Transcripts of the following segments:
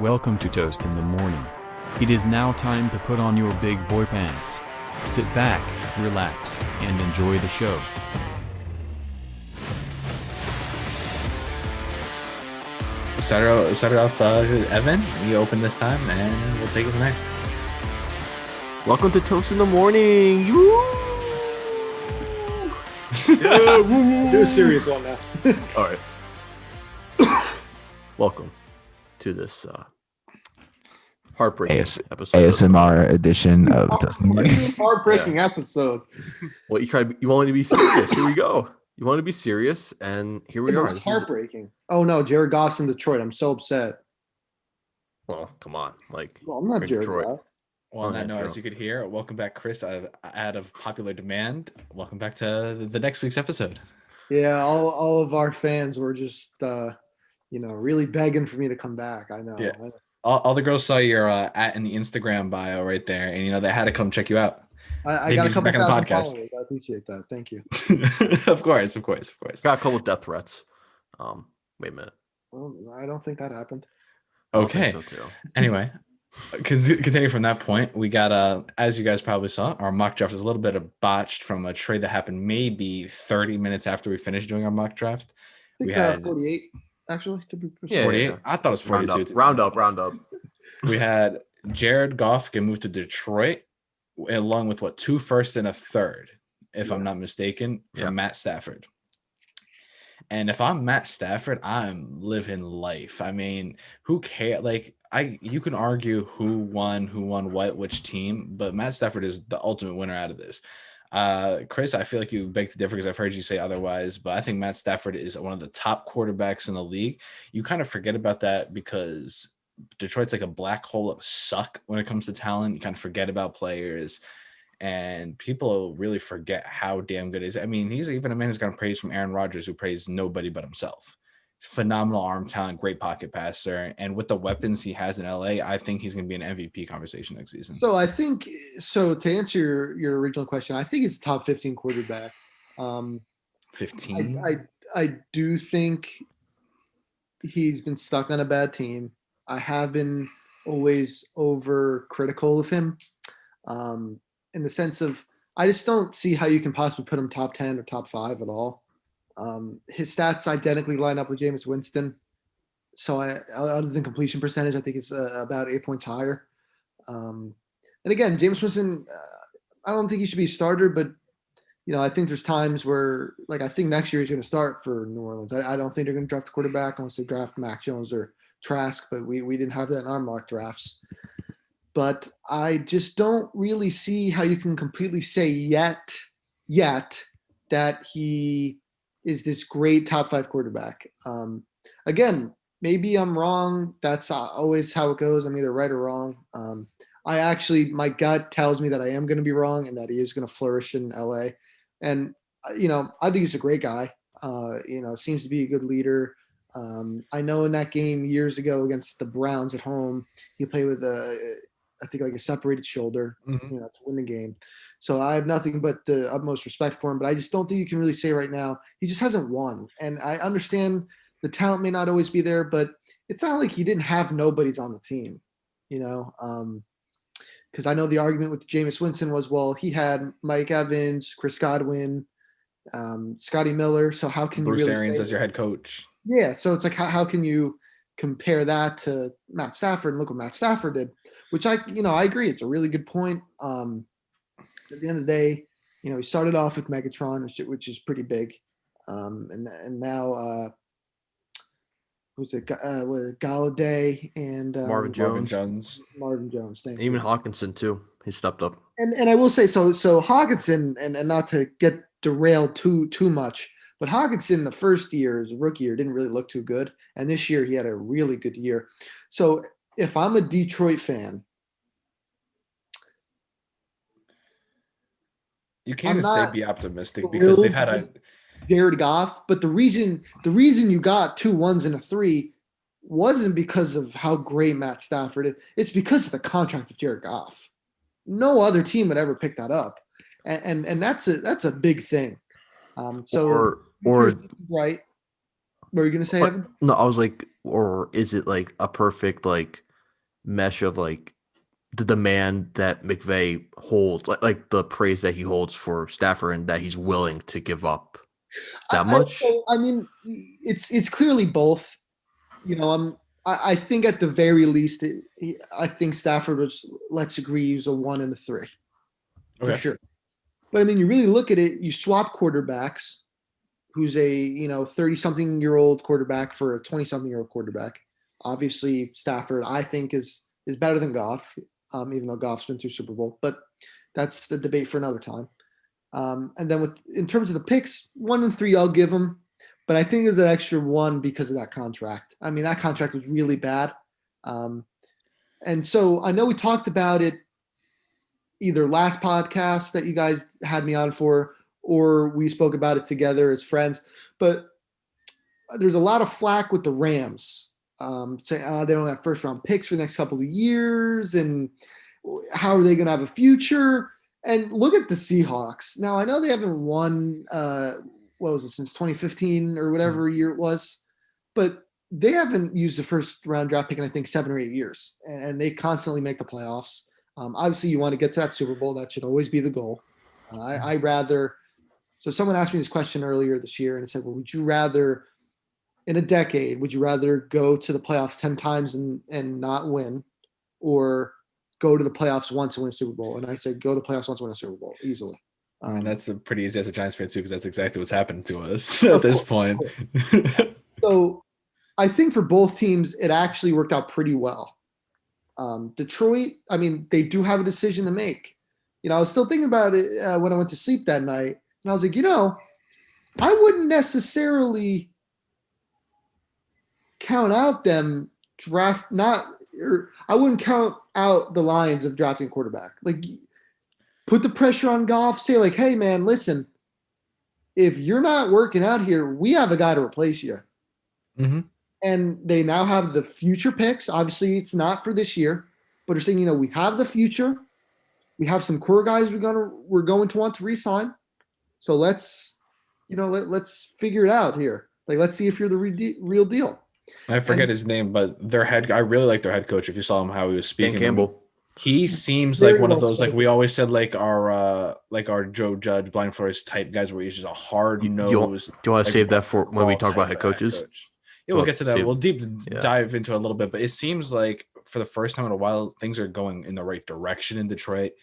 Welcome to Toast in the Morning. It is now time to put on your big boy pants. Sit back, relax, and enjoy the show. Start it off, Evan. You open this time, and we'll take it from there. Welcome to Toast in the Morning. Woo! Yeah, do a serious one now. All right. Welcome to this heartbreaking episode. ASMR edition of Toast in the Morning. Heartbreaking episode. Well, you wanted to be serious. Here we go. You wanted to be serious, and here we are. It's heartbreaking. Oh no, Jared Goff's in Detroit. I'm so upset. Well, come on. Well, I'm not Jared Detroit. Goff. Well, on that note, as you could hear, welcome back, Chris, out of popular demand. Welcome back to the next week's episode. Yeah, all of our fans were just really begging for me to come back. I know. Yeah. All the girls saw your at in the Instagram bio right there, and they had to come check you out. I got a couple thousand followers. I appreciate that. Thank you. Of course. Got a couple of death threats. Wait a minute. Well, I don't think that happened. Okay. I don't think so too. Anyway, continue from that point. We got as you guys probably saw, our mock draft is a little bit of botched from a trade that happened maybe 30 minutes after we finished doing our mock draft. I think We had 48 actually. To be precise. Yeah, 48. I thought it was 42. Round up. We had Jared Goff get moved to Detroit, along with two firsts and a third, if I'm not mistaken, from Matt Stafford. And if I'm Matt Stafford, I'm living life. I mean, who cares? You can argue who won what, which team, but Matt Stafford is the ultimate winner out of this. Chris, I feel like you beg to differ because I've heard you say otherwise, but I think Matt Stafford is one of the top quarterbacks in the league. You kind of forget about that because Detroit's like a black hole of suck when it comes to talent. You kind of forget about players, and people really forget how damn good he is. I mean, he's even a man who's gotten praise from Aaron Rodgers, who praised nobody but himself. Phenomenal arm talent, great pocket passer, and with the weapons he has in LA, I think he's going to be an MVP conversation next season. So I think to answer your original question, I think he's a top 15 quarterback. 15. I do think he's been stuck on a bad team. I have been always over critical of him, in the sense of I just don't see how you can possibly put him top 10 or top 5 at all. His stats identically line up with Jameis Winston. So other than completion percentage, I think it's about 8 points higher. And again, Jameis Winston, I don't think he should be a starter, but I think there's times where, I think next year he's going to start for New Orleans. I don't think they're going to draft a quarterback unless they draft Mac Jones or Trask, but we didn't have that in our mock drafts. But I just don't really see how you can completely say yet that he is this great top 5 quarterback. Again, maybe I'm wrong. That's always how it goes. I'm either right or wrong. My gut tells me that I am going to be wrong and that he is going to flourish in LA. And, I think he's a great guy. Seems to be a good leader. I know in that game years ago against the Browns at home, he played with I think a separated shoulder, to win the game. So I have nothing but the utmost respect for him, but I just don't think you can really say right now, he just hasn't won. And I understand the talent may not always be there, but it's not like he didn't have nobodies on the team, because I know the argument with Jameis Winston was, well, he had Mike Evans, Chris Godwin, Scotty Miller. So how can Bruce you really Arians as your head coach? Yeah. So it's like, how can you compare that to Matt Stafford and look what Matt Stafford did, which I agree. It's a really good point. At the end of the day, he started off with Megatron, which is pretty big. And now, who's it? With Galladay and Marvin Jones. Marvin Jones. Thank Even you. Hawkinson too. He stepped up. And I will say, so Hawkinson, and not to get derailed too much, but Hawkinson, the first year, his rookie year, didn't really look too good. And this year he had a really good year. So if I'm a Detroit fan, you can't say be optimistic because they've had a Jared Goff, but the reason you got 2 1s and a 3 wasn't because of how great Matt Stafford is. It's because of the contract of Jared Goff. No other team would ever pick that up, and that's a big thing. Or right? What were you gonna say, Evan? No, I was like, or is it like a perfect mesh of like the demand that McVay holds, like the praise that he holds for Stafford, and that he's willing to give up that much. I mean, it's clearly both. I think at the very least, I think Stafford was, let's agree, he's a 1 and a 3 for Okay. sure. But I mean, you really look at it, you swap quarterbacks, who's a 30-something-year-old quarterback for a 20-something-year-old quarterback. Obviously, Stafford, I think, is better than Goff, even though Goff's been through Super Bowl. But that's the debate for another time. And then in terms of the picks, 1 and 3, I'll give him. But I think there's an extra 1 because of that contract. I mean, that contract was really bad. And so I know we talked about it either last podcast that you guys had me on for, or we spoke about it together as friends. But there's a lot of flack with the Rams, saying they don't have first-round picks for the next couple of years, and how are they going to have a future? And look at the Seahawks. Now, I know they haven't won what was it, since 2015 or whatever year it was, but they haven't used a first-round draft pick in, I think, 7 or 8 years, and they constantly make the playoffs. Obviously, you want to get to that Super Bowl. That should always be the goal. I rather – so someone asked me this question earlier this year, and it said, well, would you rather – in a decade, would you rather go to the playoffs 10 times and not win, or go to the playoffs once and win a Super Bowl? And I said, go to the playoffs once and win a Super Bowl, easily. And that's pretty easy as a Giants fan too, because that's exactly what's happened to us at this point. So I think for both teams, it actually worked out pretty well. Detroit, I mean, they do have a decision to make. I was still thinking about it when I went to sleep that night, and I was like, I wouldn't necessarily count out them I wouldn't count out the Lions of drafting quarterback. Like, put the pressure on Goff, say like, hey man, listen, if you're not working out here, we have a guy to replace you. Mm-hmm. And they now have the future picks. Obviously it's not for this year, but they're saying, we have the future. We have some core guys we're going to want to re-sign. So let's figure it out here. Like, let's see if you're the real deal. I forget his name, but I really like their head coach. If you saw him, how he was speaking, Dan Campbell. He seems Very like one of well those, like spoken. we always said, like our Joe Judge, Blind Forest type guys, where he's just a hard nosed. Do you want to save that for when we talk about head coaches? Yeah, we'll get to that. Save- We'll dive into it a little bit, but it seems like for the first time in a while, things are going in the right direction in Detroit.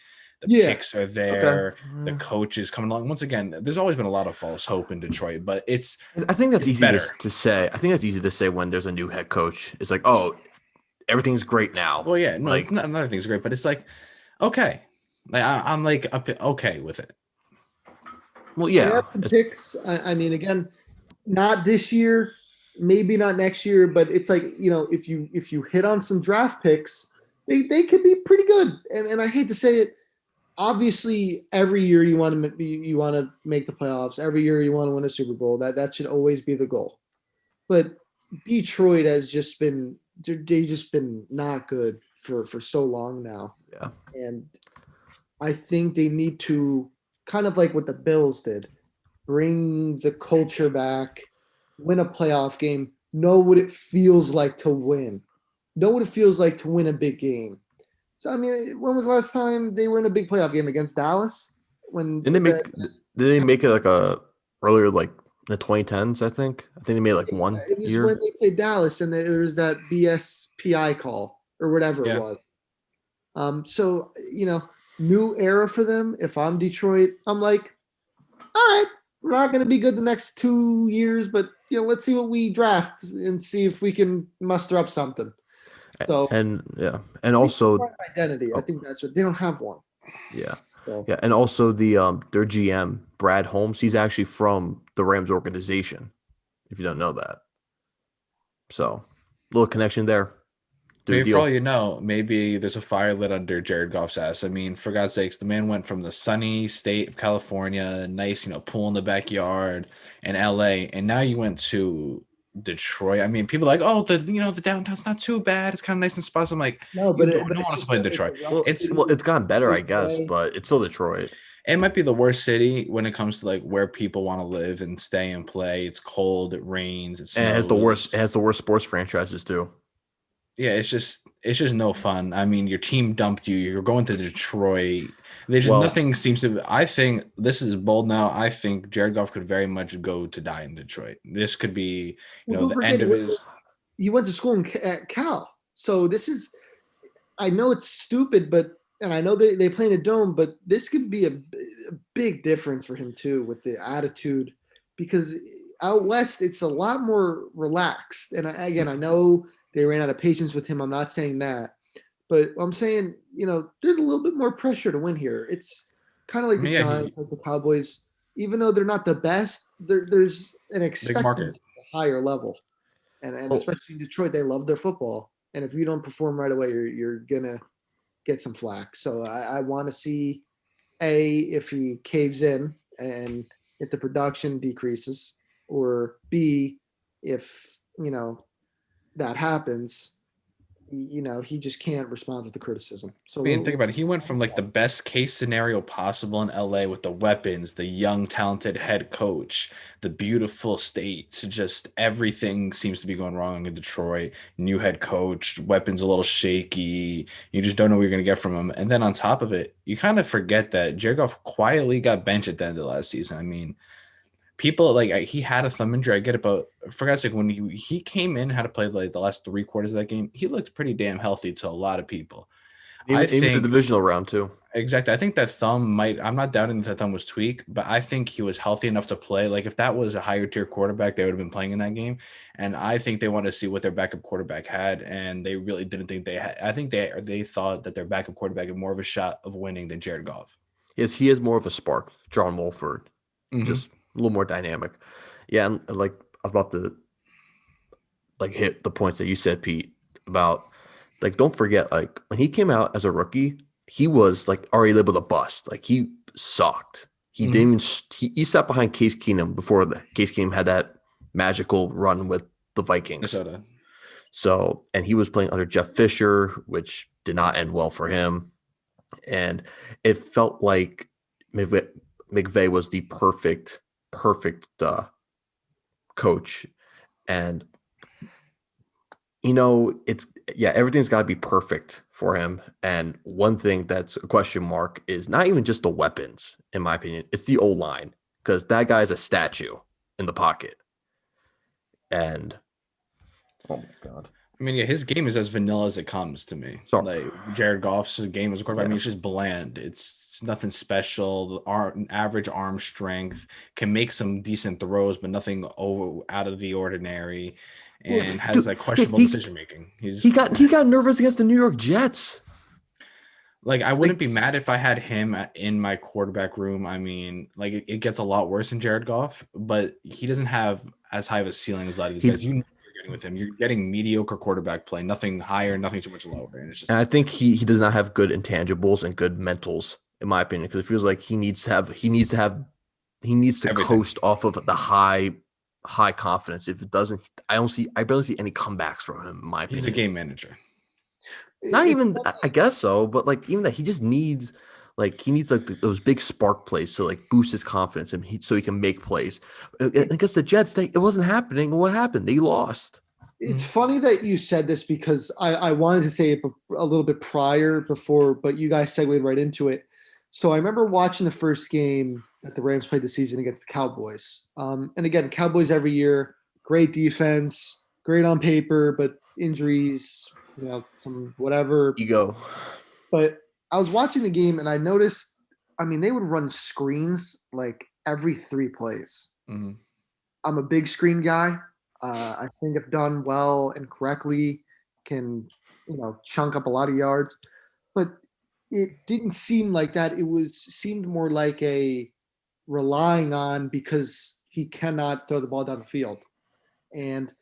The picks are there. Okay. The coach is coming along. Once again, there's always been a lot of false hope in Detroit, but I think that's easy better to say. I think that's easy to say when there's a new head coach. It's like, oh, everything's great now. Well, yeah, no, like, not everything's great, but it's like, okay, like I'm like okay with it. Well, yeah, they have some picks. I mean, again, not this year, maybe not next year, but it's like, if you hit on some draft picks, they could be pretty good. And I hate to say it, obviously every year you want to make the playoffs. Every year you want to win a Super Bowl. That should always be the goal. But Detroit has just been not good for so long now. Yeah. And I think they need to, kind of like what the Bills did, bring the culture back, win a playoff game, know what it feels like to win, know what it feels like to win a big game. So, I mean, when was the last time they were in a big playoff game against Dallas? Did they make it like a earlier, like the 2010s? I think they made like one It was year when they played Dallas, and there was that BSPI call or whatever it was. So, new era for them. If I'm Detroit, I'm like, all right, we're not going to be good the next 2 years, but let's see what we draft and see if we can muster up something. So and also identity. I think that's what they don't have one. Yeah. So. Yeah, and also their GM Brad Holmes, he's actually from the Rams organization. If you don't know that, so little connection there. Maybe for all you know, maybe there's a fire lit under Jared Goff's ass. I mean, for God's sakes, the man went from the sunny state of California, nice, pool in the backyard, and LA, and now you went to Detroit. I mean, people are like, oh, the downtown's not too bad. It's kind of nice and spots. I'm like, no, but no one wants to play in Detroit. It's gotten better, I guess, but it's still Detroit. It might be the worst city when it comes to like where people want to live and stay and play. It's cold, it rains, it snows. And it has the worst sports franchises too. Yeah, it's just no fun. I mean, your team dumped you. You're going to Detroit. There's just Well, nothing seems to. I think this is bold now. I think Jared Goff could very much go to die in Detroit. This could be, Well, don't the forget end of his. he went to school at Cal. So this is, I know it's stupid, but and I know they play in a dome, but this could be a big difference for him too with the attitude, because out west it's a lot more relaxed. And again, I know they ran out of patience with him. I'm not saying that, but I'm saying there's a little bit more pressure to win here. It's kind of I like the mean, yeah, Giants, like the Cowboys. Even though they're not the best, there's an big market. expectancy at a higher level, and well, especially in Detroit, they love their football. And if you don't perform right away, you're gonna get some flack. So I want to see if he caves in and if the production decreases, or B, if that happens, he just can't respond to the criticism. So I mean, think about it. He went from like the best case scenario possible in LA with the weapons, the young, talented head coach, the beautiful state, to just everything seems to be going wrong in Detroit. New head coach, weapons a little shaky. You just don't know what you're going to get from him. And then on top of it, you kind of forget that Jared Goff quietly got benched at the end of last season. I mean, people like he had a thumb injury. I get it, but for God's sake, when he came in, had to play like the last 3 quarters of that game, he looked pretty damn healthy to a lot of people. I even the think divisional round too. exactly. I think that thumb might. I'm not doubting that thumb was tweaked, but I think he was healthy enough to play. Like if that was a higher tier quarterback, they would have been playing in that game. And I think they wanted to see what their backup quarterback had, and they really didn't think they had. I think they thought that their backup quarterback had more of a shot of winning than Jared Goff. Yes, he has more of a spark. John Wolford, Mm-hmm. just a little more dynamic. Yeah, and like I was about to like hit the points that you said, Pete, about like don't forget, like when he came out as a rookie, he was like already labeled a bust. Like he sucked. He Mm-hmm. didn't even he sat behind Case Keenum before the Case Keenum had that magical run with the Vikings. Minnesota. So, and he was playing under Jeff Fisher, which did not end well for him. And it felt like McVay was the perfect coach. And it's everything's got to be perfect for him. And one thing that's a question mark is not even just the weapons, in my opinion, it's the O-line, because that guy's a statue in the pocket. And oh my God. I mean, yeah, his game is as vanilla as it comes to me. So like Jared Goff's game as a quarterback, I Yeah. mean, it's just bland. It's nothing special. Average arm strength, can make some decent throws, but nothing out of the ordinary, and has dude, like questionable he- decision making. he got nervous against the New York Jets. Like, I wouldn't be mad if I had him in my quarterback room. I mean, like it gets a lot worse in Jared Goff, but he doesn't have as high of a ceiling as a lot of these guys. You know what you're getting with him. You're getting mediocre quarterback play, nothing higher, nothing too much lower, and it's just. And I think he does not have good intangibles and good mentals, in my opinion, because it feels like he needs to Everything. coast off of the high confidence. If it doesn't, I barely see any comebacks from him, in my opinion. He's a game manager. Not even, I guess so, but like even that he just needs like those big spark plays to like boost his confidence and so he can make plays. Against the Jets, it wasn't happening. What happened? They lost. It's funny that you said this, because I wanted to say it a little bit before, but you guys segued right into it. So I remember watching the first game that the Rams played the season against the Cowboys. And again, Cowboys every year, great defense, great on paper, but injuries, some whatever. Ego. But I was watching the game and I noticed, they would run screens like every 3 plays. Mm-hmm. I'm a big screen guy. I think if done well and correctly, can chunk up a lot of yards. But it didn't seem like that. Seemed more like a relying on, because he cannot throw the ball down the field. And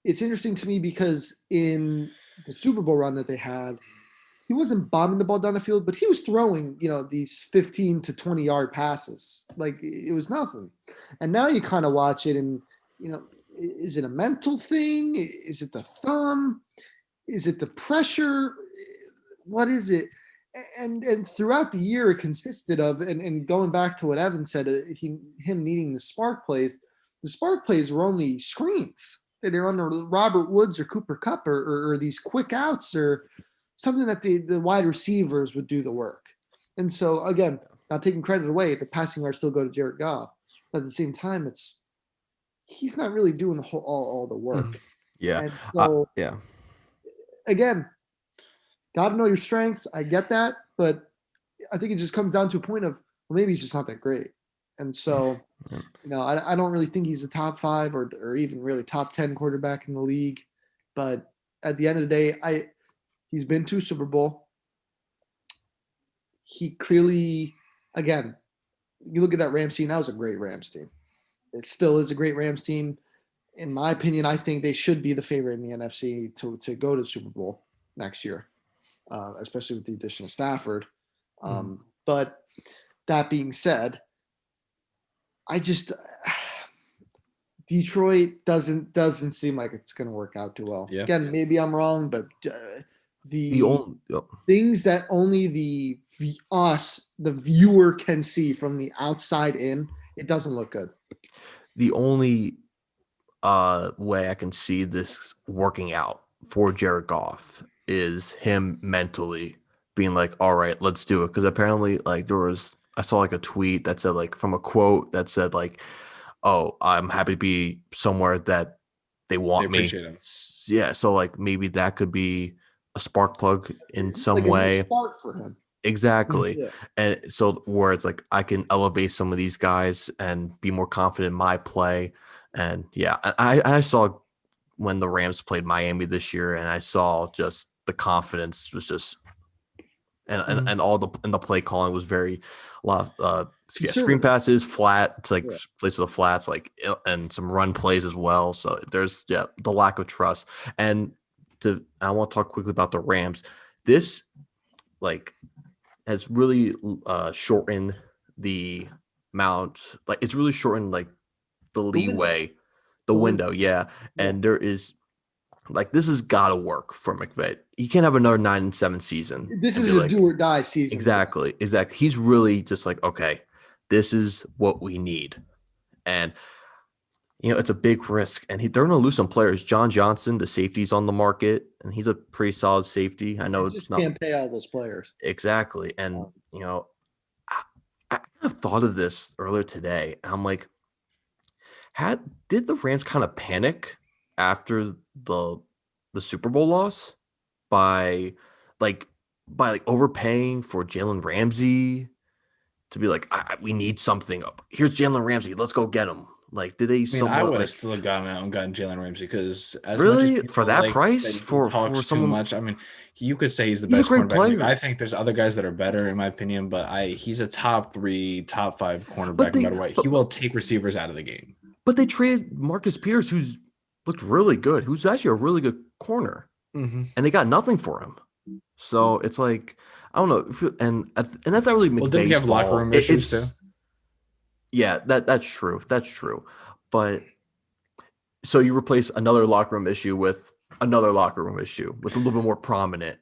it's interesting to me because in the Super Bowl run that they had, he wasn't bombing the ball down the field, but he was throwing, these 15 to 20 yard passes. Like it was nothing. And now you kind of watch it and, is it a mental thing? Is it the thumb? Is it the pressure? What is it? And throughout the year, it consisted of, and going back to what Evan said, him needing the spark plays were only screens. that they're under Robert Woods or Cooper Kupp or these quick outs or something that the wide receivers would do the work. And so again, not taking credit away, the passing yards still go to Jared Goff, but at the same time, he's not really doing the all the work. Yeah. And so yeah. again, got to know your strengths. I get that, but I think it just comes down to a point of, well, maybe he's just not that great. And so, I don't really think he's a top 5 or even really top 10 quarterback in the league. But at the end of the day, he's been to Super Bowl. He clearly, again, you look at that Rams team, that was a great Rams team. It still is a great Rams team. In my opinion, I think they should be the favorite in the NFC to go to the Super Bowl next year, especially with the addition of Stafford. But that being said, Detroit doesn't seem like it's going to work out too well. Yeah. Again, maybe I'm wrong, but the Yep. things that only the viewer can see from the outside in, it doesn't look good. The only way I can see this working out for Jared Goff is him mentally being like, all right, let's do it. Because apparently, like, I saw like a tweet that said, like, from a quote that said, like, oh, I'm happy to be somewhere that they want me. Him. Yeah. So like maybe that could be a spark plug in some like way. A start for him. Exactly. Yeah. And so where it's like I can elevate some of these guys and be more confident in my play. And yeah, I saw when the Rams played Miami this year, and I saw just the confidence was just and all the play calling was very a lot of screen passes, flat to place of the flats, like, and some run plays as well. So there's the lack of trust. And I want to talk quickly about the Rams. This like has really shortened the amount, like it's really shortened like the leeway, the window, yeah. And there is like this has got to work for McVay. You can't have another 9-7 season. This is a do or die season. Exactly. He's really just like, okay, this is what we need, and it's a big risk. And they're going to lose some players. John Johnson, the safety's on the market, and he's a pretty solid safety. I know it's not can't pay all those players exactly, and I kind of thought of this earlier today. I'm like, did the Rams kind of panic after the Super Bowl loss by overpaying for Jalen Ramsey to be like, we need something up. Here's Jalen Ramsey. Let's go get him. Like, did they? I would have still gotten out and gotten Jalen Ramsey because really for that price for someone too much. I mean, you could say he's the best cornerback. I think there's other guys that are better in my opinion, but he's a top 3, top 5 cornerback no matter what. He will take receivers out of the game. But they traded Marcus Peters, who's looked really good, who's actually a really good corner, and they got nothing for him. So it's like, I don't know, and that's not really McVay's didn't he have locker room issues too? Yeah, that's true. That's true. But so you replace another locker room issue with another locker room issue with a little bit more prominent,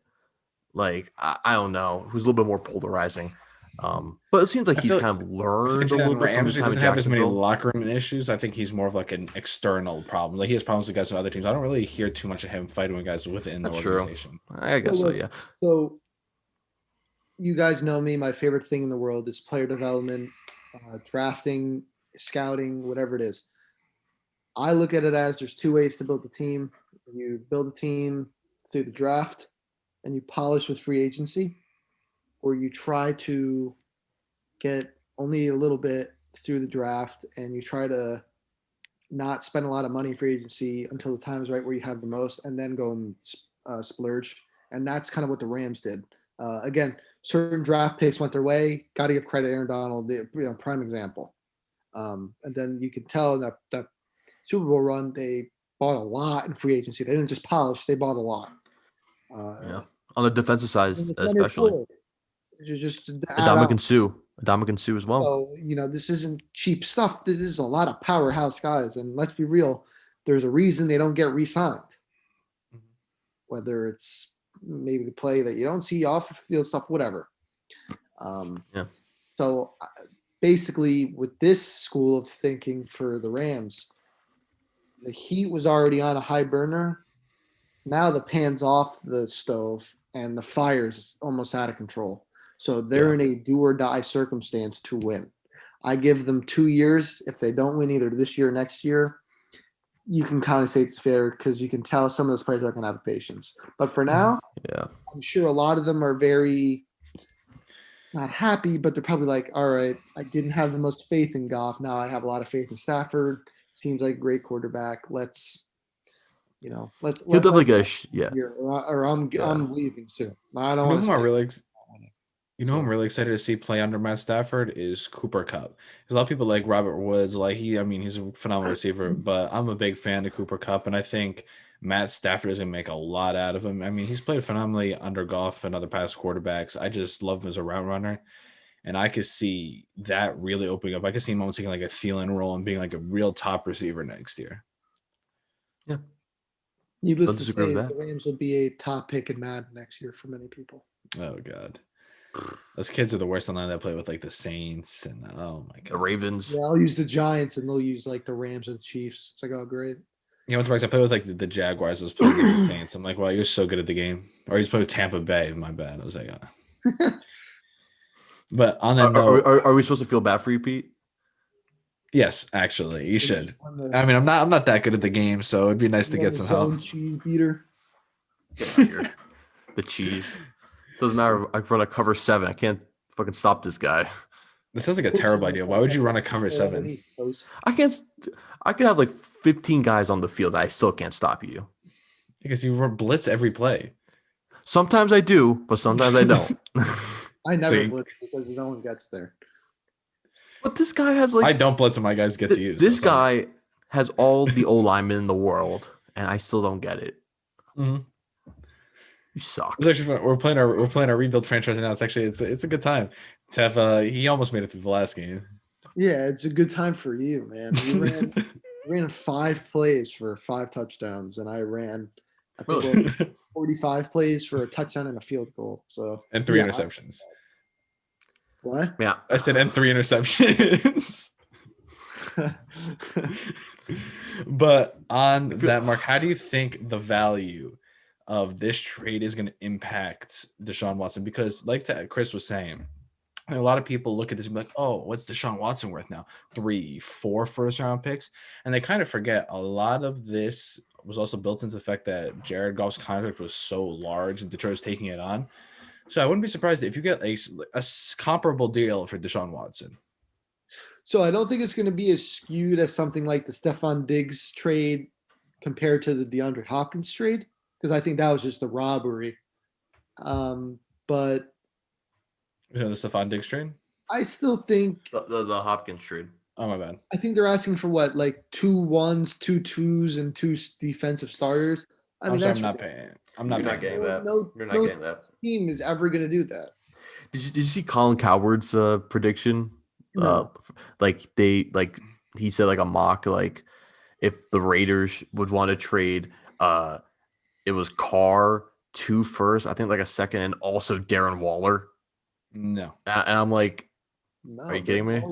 like I don't know, who's a little bit more polarizing. But it seems like he's kind of learned a little bit from his time in doesn't have as many Jacksonville. locker room issues. I think he's more of like an external problem. Like he has problems with guys on other teams. I don't really hear too much of him fighting with guys within the organization. True. I guess so, yeah. So you guys know me. My favorite thing in the world is player development, drafting, scouting, whatever it is. I look at it as there's 2 ways to build a team. You build a team through the draft and you polish with free agency, or you try to get only a little bit through the draft and you try to not spend a lot of money for agency until the time is right where you have the most and then go and splurge. And that's kind of what the Rams did. Again, certain draft picks went their way. Got to give credit to Aaron Donald, prime example. And then you can tell in that Super Bowl run, they bought a lot in free agency. They didn't just polish; they bought a lot. On the defensive side, especially. Just Ndamukong Suh as well. So this isn't cheap stuff. This is a lot of powerhouse guys, and let's be real. There's a reason they don't get re-signed. Whether it's maybe the play that you don't see off the field stuff, whatever. So basically, with this school of thinking for the Rams, the heat was already on a high burner. Now the pan's off the stove and the fire's almost out of control. So they're in a do or die circumstance to win. I give them 2 years. If they don't win either this year or next year, you can kind of say it's fair because you can tell some of those players aren't going to have patience. But for now, I'm sure a lot of them are very not happy, but they're probably like, all right, I didn't have the most faith in Goff. Now I have a lot of faith in Stafford. Seems like a great quarterback. Let's He'll definitely get or I'm leaving soon. I don't want to. I'm really excited to see play under Matt Stafford is Cooper Kupp. Because a lot of people like Robert Woods, he's a phenomenal receiver, but I'm a big fan of Cooper Kupp, and I think Matt Stafford is going to make a lot out of him. I mean, he's played phenomenally under Goff and other past quarterbacks. I just love him as a route runner, and I could see that really opening up. I could see him almost taking like a Thielen role and being like a real top receiver next year. Yeah. Needless to say, the Rams will be a top pick in Madden next year for many people. Oh, God. Those kids are the worst online that play with like the Saints and oh my God, the Ravens. Yeah, I'll use the Giants and they'll use like the Rams or the Chiefs. It's like, oh, great. I play with like the Jaguars. I was playing with the Saints. I'm like, wow, you're so good at the game. Or you just play with Tampa Bay. My bad. I was like, But on that note, are we supposed to feel bad for you, Pete? Yes, actually, you should. I mean, I'm not that good at the game, so it'd be nice to get some help. Cheese beater. The cheese. Doesn't matter. I run a cover 7. I can't fucking stop this guy. This sounds like a terrible idea. Why would you run a cover 7? I could have like 15 guys on the field. I still can't stop you. Because you blitz every play. Sometimes I do, but sometimes I don't. I never blitz because no one gets there. But this guy has like... I don't blitz when my guys get to you. This guy has all the O-linemen in the world, and I still don't get it. Mm-hmm. You suck. It's actually fun. We're playing our rebuild franchise now. It's actually it's a good time to have. He almost made it through the last game. Yeah, it's a good time for you, man. You ran 5 plays for 5 touchdowns, and I ran 45 plays for a touchdown and a field goal. So and 3 interceptions. What? Yeah, I said and 3 interceptions. But on that, Mark, how do you think the value of this trade is going to impact Deshaun Watson? Because like Chris was saying, a lot of people look at this and be like, oh, what's Deshaun Watson worth now? 3-4 first round picks. And they kind of forget a lot of this was also built into the fact that Jared Goff's contract was so large and Detroit was taking it on. So I wouldn't be surprised if you get a comparable deal for Deshaun Watson. So I don't think it's going to be as skewed as something like the Stephon Diggs trade compared to the DeAndre Hopkins trade, because I think that was just a robbery. But the Stephon Diggs trade? I still think the Hopkins trade. Oh, my bad. I think they're asking for what, like 2 1s, 2 2s, and 2 defensive starters. I mean, I'm not paying. I'm not getting that. You're not getting that. Team is ever going to do that. Did you see Colin Cowherd's prediction? No. He said like a mock, like if the Raiders would want to trade, it was Carr, 2 firsts, I think like a second, and also Darren Waller. No. And I'm like, no, are you kidding me?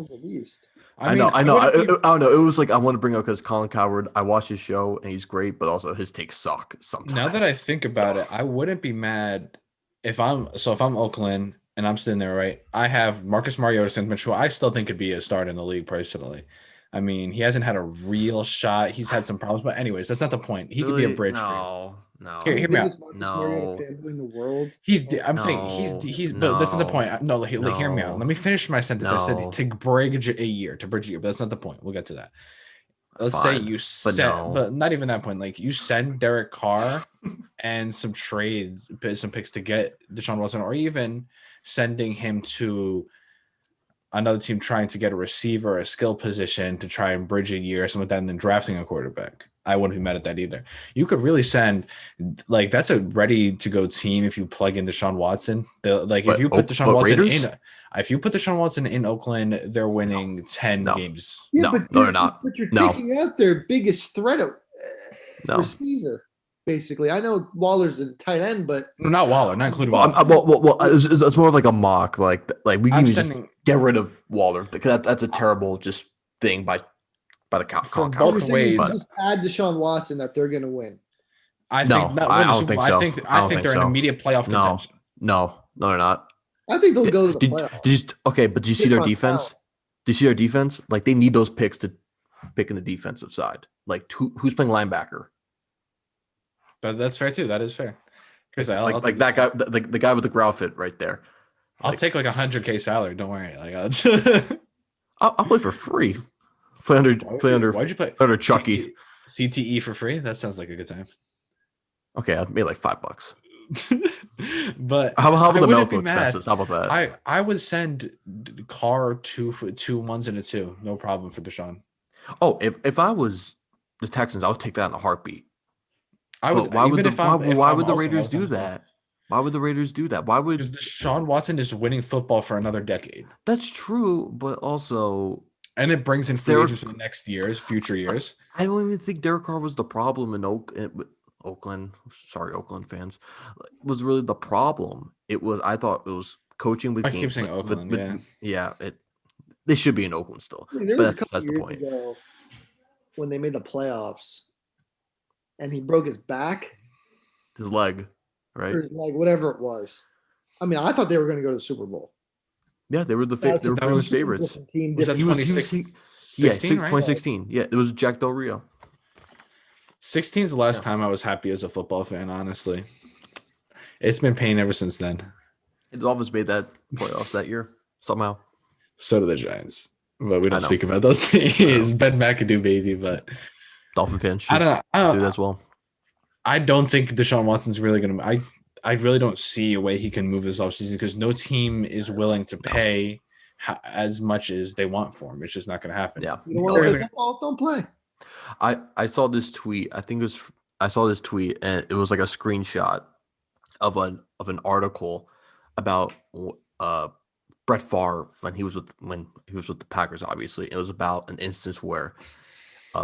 I know. I don't know. It was like I want to bring up because Colin Cowherd, I watch his show and he's great, but also his takes suck sometimes. Now that I think about it, I wouldn't be mad if I'm Oakland and I'm sitting there, right? I have Marcus Mariota, who I still think could be a starter in the league personally. I mean, he hasn't had a real shot. He's had some problems, but anyways, that's not the point. He could be a bridge for you. No. Hear me out. No. In the world. Saying he's but that's not the point. No, hear me out. Let me finish my sentence. I said to bridge a year, but that's not the point. We'll get to that. Let's say you send, but not even that point. Like you send Derek Carr and some trades, some picks to get Deshaun Watson, or even sending him to another team trying to get a receiver, a skill position to try and bridge a year or something like that, and then drafting a quarterback. I wouldn't be mad at that either. You could really send, like, that's a ready-to-go team if you plug in Deshaun Watson. If you put Deshaun Watson in Oakland, they're winning 10 games. Yeah, they're not. But you're taking out their biggest threat receiver, basically. I know Waller's a tight end, but not Waller, not including Waller. It's more of like a mock. Like we can just get rid of Waller because that's a terrible just thing by by the From conference. both You're saying ways. if you just add Deshaun Watson that they're going to win. I No, think not I win the don't Super think Bowl. so. I I don't think they're think in so. immediate playoff No, contention. no, they're not. I think they'll go to the Did, playoffs. did you, okay, but do you see their Different defense? Do you see their defense? Like they need those picks to pick in the defensive side. Like who's playing linebacker? But that's fair too. That is fair. Chris, I'll Like take that guy, the guy with the growl fit right there. I'll Like, take like $100K salary. Don't worry. Like I'll play for free. Play why'd you play under Chucky. CTE for free? That sounds like a good time. Okay, I made like $5. But How about I the wouldn't medical be mad. expenses? How about that? I would send Carr two 1s and a 2. No problem for Deshaun. Oh, if I was the Texans, I would take that in a heartbeat. I would. But why would Why the Raiders do that? Why would the Raiders do that? Why would Because Deshaun Watson is winning football for another decade, that's true, but also and it brings in free agents for the next years, future years. I don't even think Derek Carr was the problem in Oakland. Sorry, Oakland fans, was really the problem. I thought it was coaching with I game keep saying plan- Oakland, yeah. They should be in Oakland still. I mean, there But was a couple that's the years point. ago when they made the playoffs and he broke his back His leg, right? or his leg, whatever it was. I mean, I thought they were going to go to the Super Bowl. Yeah, they were the That's they were a pretty much completely favorites. different team, Was that different- 2016? Right? 2016. Yeah, it was Jack Del Rio. 16 is the last Yeah. time I was happy as a football fan. Honestly, it's been pain ever since then. The Dolphins made that playoffs that year somehow. So do the Giants, but we I don't know. speak about those things. Ben McAdoo, baby, but Dolphin fans should I don't know. do that as well. I don't think Deshaun Watson's really going to. I really don't see a way he can move this offseason because no team is willing to pay as much as they want for him. It's just not going to happen. Yeah. You don't want to play football? Don't play. I saw this tweet. I saw this tweet and it was like a screenshot of an article about Brett Favre when he was with the Packers. Obviously, it was about an instance where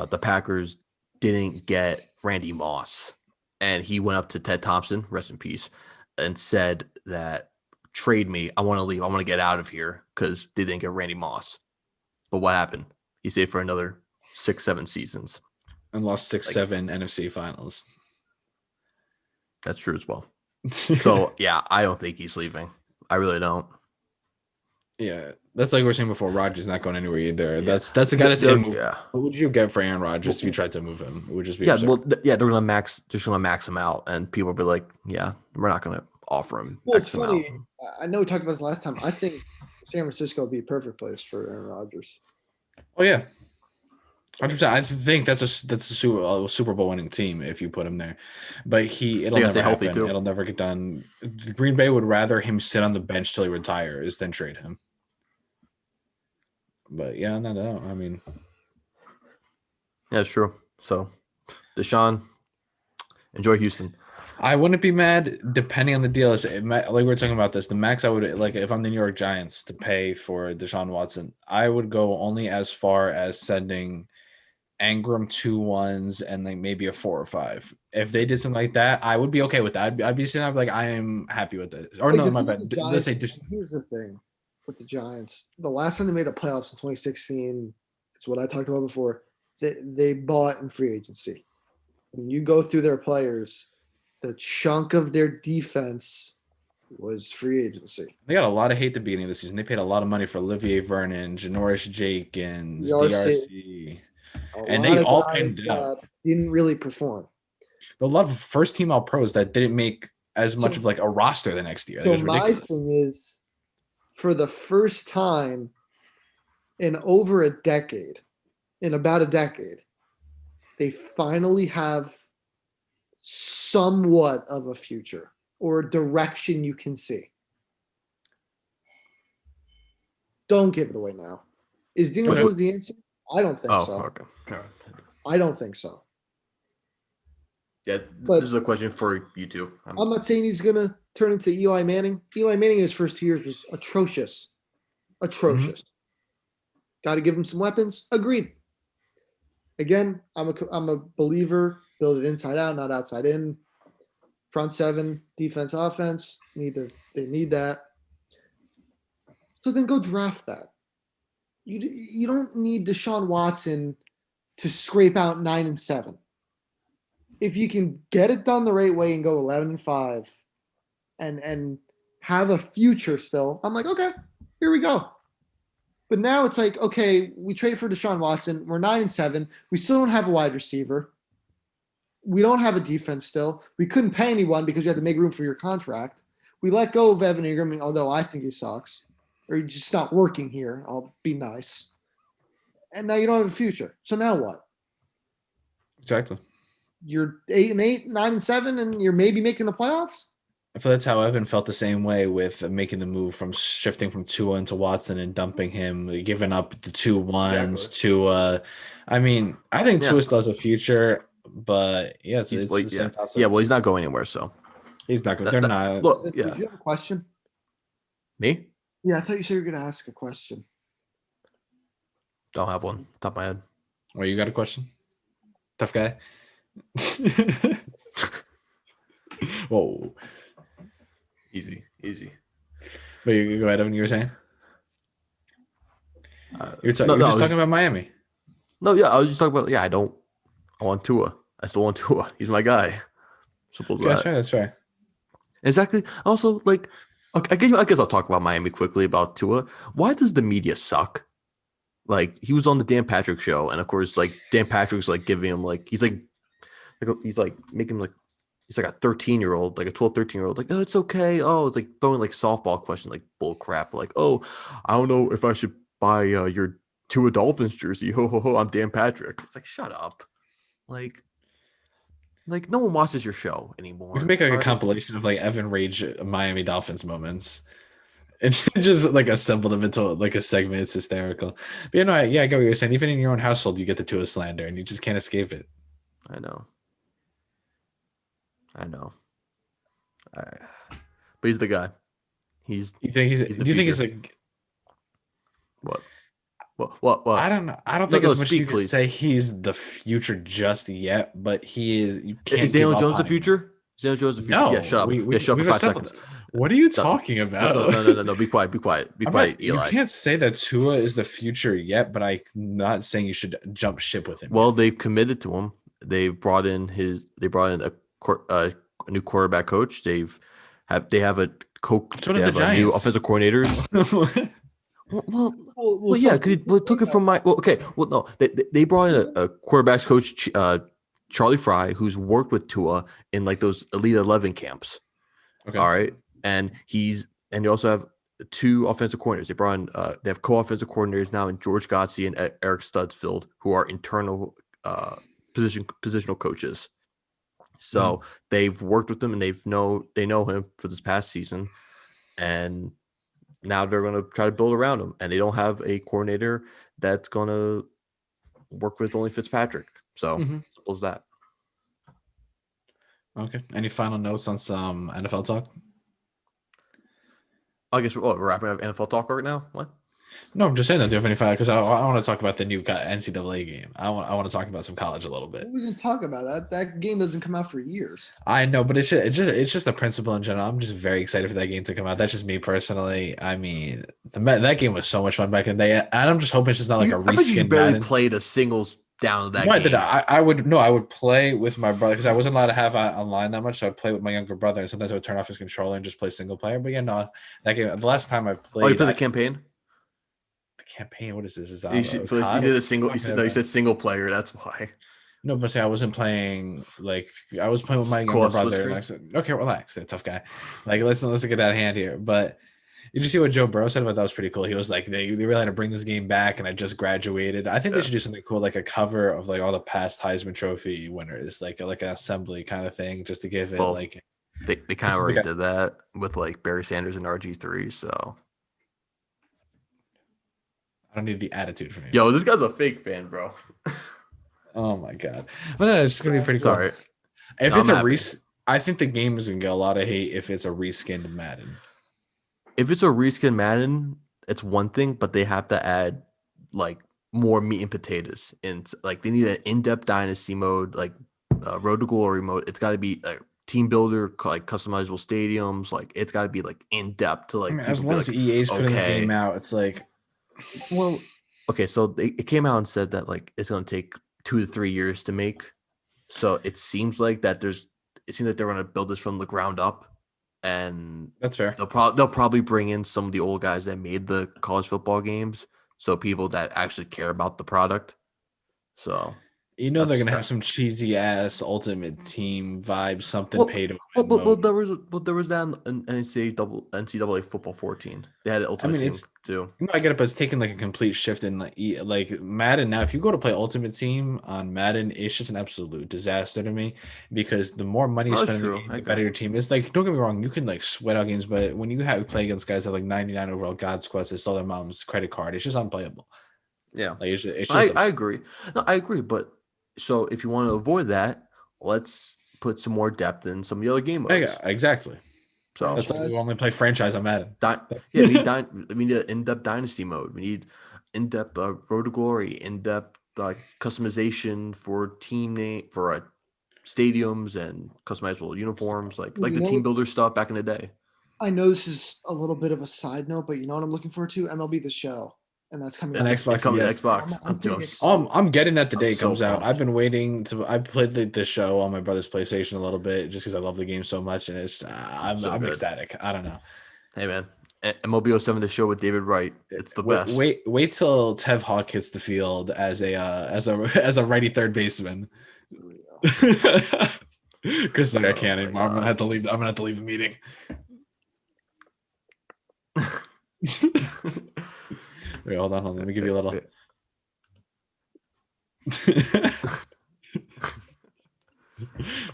the Packers didn't get Randy Moss, and he went up to Ted Thompson, rest in peace, and said that trade me. I want to leave. I want to get out of here because they didn't get Randy Moss. But what happened? He stayed for another 6-7 seasons and lost 6-7 NFC finals. That's true as well. So yeah, I don't think he's leaving. I really don't. Yeah, that's like we were saying before. Rodgers not going anywhere either. Yeah. That's a guy that's in move. Yeah. What would you get for Aaron Rodgers if you tried to move him? It would just be yeah. absurd. Well, they're gonna max him out, and people will be like, yeah, we're not gonna offer him. Well, it's X amount. funny. I know we talked about this last time. I think San Francisco would be a perfect place for Aaron Rodgers. Oh yeah, 100%. I think that's a Super Bowl winning team if you put him there, but it'll never happen. Too. It'll never get done. Green Bay would rather him sit on the bench till he retires than trade him. But yeah, no. I mean, yeah, it's true. So, Deshaun, enjoy Houston. I wouldn't be mad depending on the deal. Like we were talking about this, the max I would like if I'm the New York Giants to pay for Deshaun Watson, I would go only as far as sending Ingram 2 1s and like maybe a 4 or 5. If they did something like that, I would be okay with that. I'd be sitting there like I am happy with it. Or no, my bad. Let's say here's the thing with the Giants. The last time they made the playoffs in 2016, it's what I talked about before. They bought in free agency. When you go through their players, the chunk of their defense was free agency. They got a lot of hate at the beginning of the season. They paid a lot of money for Olivier Vernon, Janoris Jenkins, DRC. And they all paid out. Didn't really perform. A lot of first team all pros that didn't make as much of like a roster the next year. So my thing is, for the first time in over a decade, in about a decade, they finally have somewhat of a future or a direction you can see. Don't give it away now. Is Daniel Jones the answer? I don't think so. Okay. I don't think so. Yeah, this is a question for you two. I'm not saying he's going to turn into Eli Manning. Eli Manning in his first 2 years was atrocious. Atrocious. Mm-hmm. Got to give him some weapons. Agreed. Again, I'm a believer. Build it inside out, not outside in. Front seven, defense, offense. They need that. So then go draft that. You don't need Deshaun Watson to scrape out 9-7. If you can get it done the right way and go 11-5 and have a future still, I'm like, okay, here we go. But now it's like, okay, we traded for Deshaun Watson. We're 9-7. We still don't have a wide receiver. We don't have a defense still. We couldn't pay anyone because we had to make room for your contract. We let go of Evan Ingram, although I think he sucks. Or he's just not working here. I'll be nice. And now you don't have a future. So now what? Exactly. You're 8-8, 9-7, and you're maybe making the playoffs? I feel that's how Evan felt the same way with making the move from shifting from Tua into Watson and dumping him, giving up the 2-1s to I mean, I think Tua still has a future, but yeah, it's the same concept. Yeah, well, he's not going anywhere, so He's not going. They're not. Look, Did you have a question? Me? Yeah, I thought you said you were going to ask a question. Don't have one. Top of my head. Well, you got a question? Tough guy. Whoa. Easy. But you go ahead, Evan. You were saying? You're just talking about Miami. No, yeah, I was just talking about. Yeah, I want Tua. I still want Tua. He's my guy. Simple as that. That's right. Exactly. Also, like, okay, I guess I'll talk about Miami quickly about Tua. Why does the media suck? Like, he was on the Dan Patrick show, and of course, like, Dan Patrick's like giving him like he's like making him like he's like a 13-year-old, like a 12, 13-year-old, like, oh, it's okay. Oh, it's like throwing like softball questions, like bull crap. Like, oh, I don't know if I should buy your Tua Dolphins jersey. Ho ho ho! I'm Dan Patrick. It's like, shut up. Like no one watches your show anymore. We can make like a compilation of like Evan Rage Miami Dolphins moments. And just like assemble them into like a segment. It's hysterical. But you know, I get what you're saying. Even in your own household, you get the Tua slander, and you just can't escape it. I know. But he's the guy. Do you think he's like what? What? I don't know. I don't think as much speak, you can say he's the future just yet, but he is. You can't. Is Daniel Jones the future? Is Daniel Jones the future? No. Yeah, shut up. Shut up for 5 seconds. What are you talking about? No. Be quiet. Be quiet, Eli. You can't say that Tua is the future yet, but I'm not saying you should jump ship with him. Well, they've committed to him. They brought in a new quarterback coach. They have a coach. So they have the new offensive coordinators. Well, yeah, because he took it from my. Well, okay, well, no, they brought in a quarterbacks coach, Charlie Fry, who's worked with Tua in like those Elite 11 camps. Okay, all right, and they also have 2 offensive coordinators. They brought in they have co-offensive coordinators now in George Godsey and Eric Studsfield, who are internal positional coaches. So they've worked with him and they know him for this past season, and now they're going to try to build around him, and they don't have a coordinator that's going to work with only Fitzpatrick. So simple as that. Okay. Any final notes on some NFL talk? I guess we're wrapping up NFL talk right now. What? No, I'm just saying that. Do you have any final? Because I want to talk about the new NCAA game. I want to talk about some college a little bit. We can talk about that. That game doesn't come out for years. I know, but it's just the principle in general. I'm just very excited for that game to come out. That's just me personally. I mean, that game was so much fun back in the day, and I'm just hoping it's just not like a reskin. You barely played a singles down of that game. I would play with my brother because I wasn't allowed to have online that much, so I'd play with my younger brother, and sometimes I would turn off his controller and just play single player. But yeah, no, that game. The last time I played, you played the campaign. The campaign. What is this? Is you did a single? You said single player. That's why. No, but I wasn't playing. Like I was playing with my younger brother. And I said, okay, relax, tough guy. Like let's get that hand here. But did you see what Joe Burrow said about that? Was pretty cool. He was like, they really had to bring this game back, and I just graduated. I think they should do something cool, like a cover of like all the past Heisman Trophy winners, like an assembly kind of thing, just to give it They kind of already did that with like Barry Sanders and RG3. So. I don't need the attitude from you. Yo, this guy's a fake fan, bro. Oh my god! But no, it's gonna be pretty cool. Sorry. If it's I think the game is gonna get a lot of hate if it's a reskinned Madden. If it's a reskinned Madden, it's one thing, but they have to add like more meat and potatoes. And like they need an in-depth dynasty mode, like Road to Glory mode. It's got to be like team builder, like customizable stadiums. Like it's got to be like in depth to like. As long as EA's putting this game out, it's like. Well, okay, so it came out and said that like it's going to take 2 to 3 years to make. So it seems like they're going to build this from the ground up, and That's fair. they'll probably bring in some of the old guys that made the college football games, so people that actually care about the product. So You know they're that's- gonna have some cheesy ass Ultimate Team vibe, something Well, pay to well, win mode. there was that in NCAA football 14. They had an Ultimate Team it's too. I get it, but it's taking like a complete shift in like Madden now. If you go to play Ultimate Team on Madden, it's just an absolute disaster to me because the more money you Oh, spend, that's in the true. game, I the agree. better your team is. Like, don't get me wrong, you can like sweat out games, but when you have play against guys that have like 99 overall God squads that stole their mom's credit card, it's just unplayable. Yeah, Like it's I just agree. No, I agree. But so if you want to avoid that, let's put some more depth in some of the other game modes. yeah, exactly. So That's why we Franchise. only play franchise on Madden. we need an in-depth dynasty mode. We need in-depth road to glory, in-depth customization for team name for stadiums and customizable uniforms, like You the know team what- builder stuff back in the day. I know this is a little bit of a side note, but you know what I'm looking forward to? MLB The Show, and that's coming And out. Xbox, It's coming yes. to Xbox. I'm Dude, pretty I'm getting that the I'm day it so comes out. pumped. I've been waiting to. I played the show on my brother's PlayStation a little bit just because I love the game so much, and it's I'm So good. ecstatic. I don't know. Hey man, MLB 07 the show with David Wright. It's the best. Wait till Tev Hawk hits the field as a righty third baseman. Chris, like, I can't my anymore. I'm gonna God. have to leave. I'm gonna have to leave the meeting. Wait, hold on. Let me give you a little.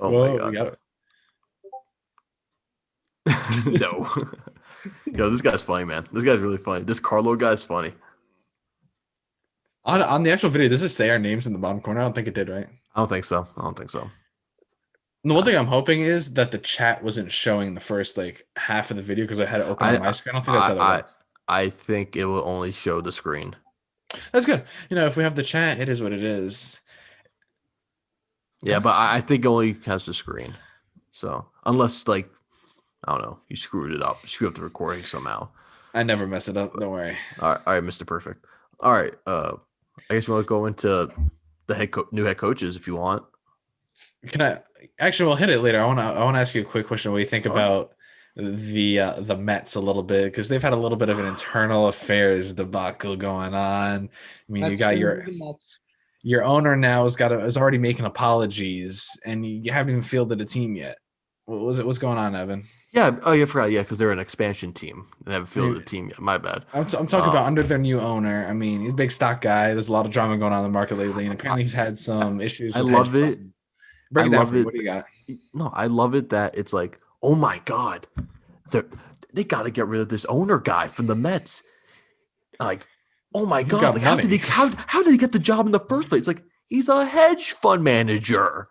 Oh Whoa, my God. we got it. No. Yo, this guy's funny, man. This guy's really funny. This Carlo guy's funny. On the actual video, does it say our names in the bottom corner? I don't think it did, right? I don't think so. The one thing I'm hoping is that the chat wasn't showing the first like half of the video because I had it open on my screen. I don't think that's how that works. I think it will only show the screen. That's good. You know, if we have the chat, it is what it is. Yeah, but I think it only has the screen. So unless I don't know, you screwed it up, screw up the recording somehow. I never mess it up. Don't worry. All right, Mr. Perfect. All right, I guess we'll go into the new head coaches if you want. Can I actually? We'll hit it later. I want to ask you a quick question. What do you think about the Mets a little bit because they've had a little bit of an internal affairs debacle going on. I mean, you got your owner now is already making apologies, and you haven't even fielded a team yet. What's going on, Evan? Yeah. Oh, you forgot. Yeah, because they're an expansion team. They haven't fielded a team yet. My bad. I'm talking about under their new owner. I mean, he's a big stock guy. There's a lot of drama going on in the market lately, and apparently he's had some issues. I with love hedge it. funds. Break it down for me. What do you got? No, I love it that it's like, oh my God, they got to get rid of this owner guy from the Mets. Like, oh my He's God, got like, how did he get the job in the first place? Like, he's a hedge fund manager.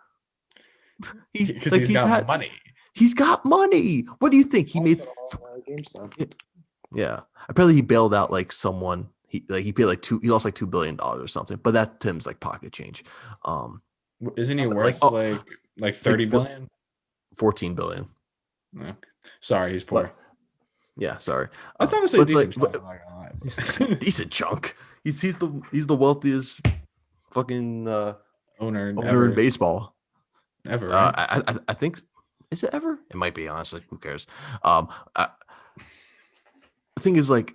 He's got money. He's got money. What do you think? He made GameStop. Yeah. Apparently he bailed out like someone. He paid he lost like $2 billion or something. But that Tim's like pocket change. Isn't he worth like 30 billion? 14 billion. No. Sorry, he's poor. Yeah, sorry. That's honestly a decent chunk, I'm not gonna lie. Decent chunk. He's the wealthiest fucking owner in baseball. Ever, right? I think, is it ever? It might be, honestly. Who cares? The thing is, like,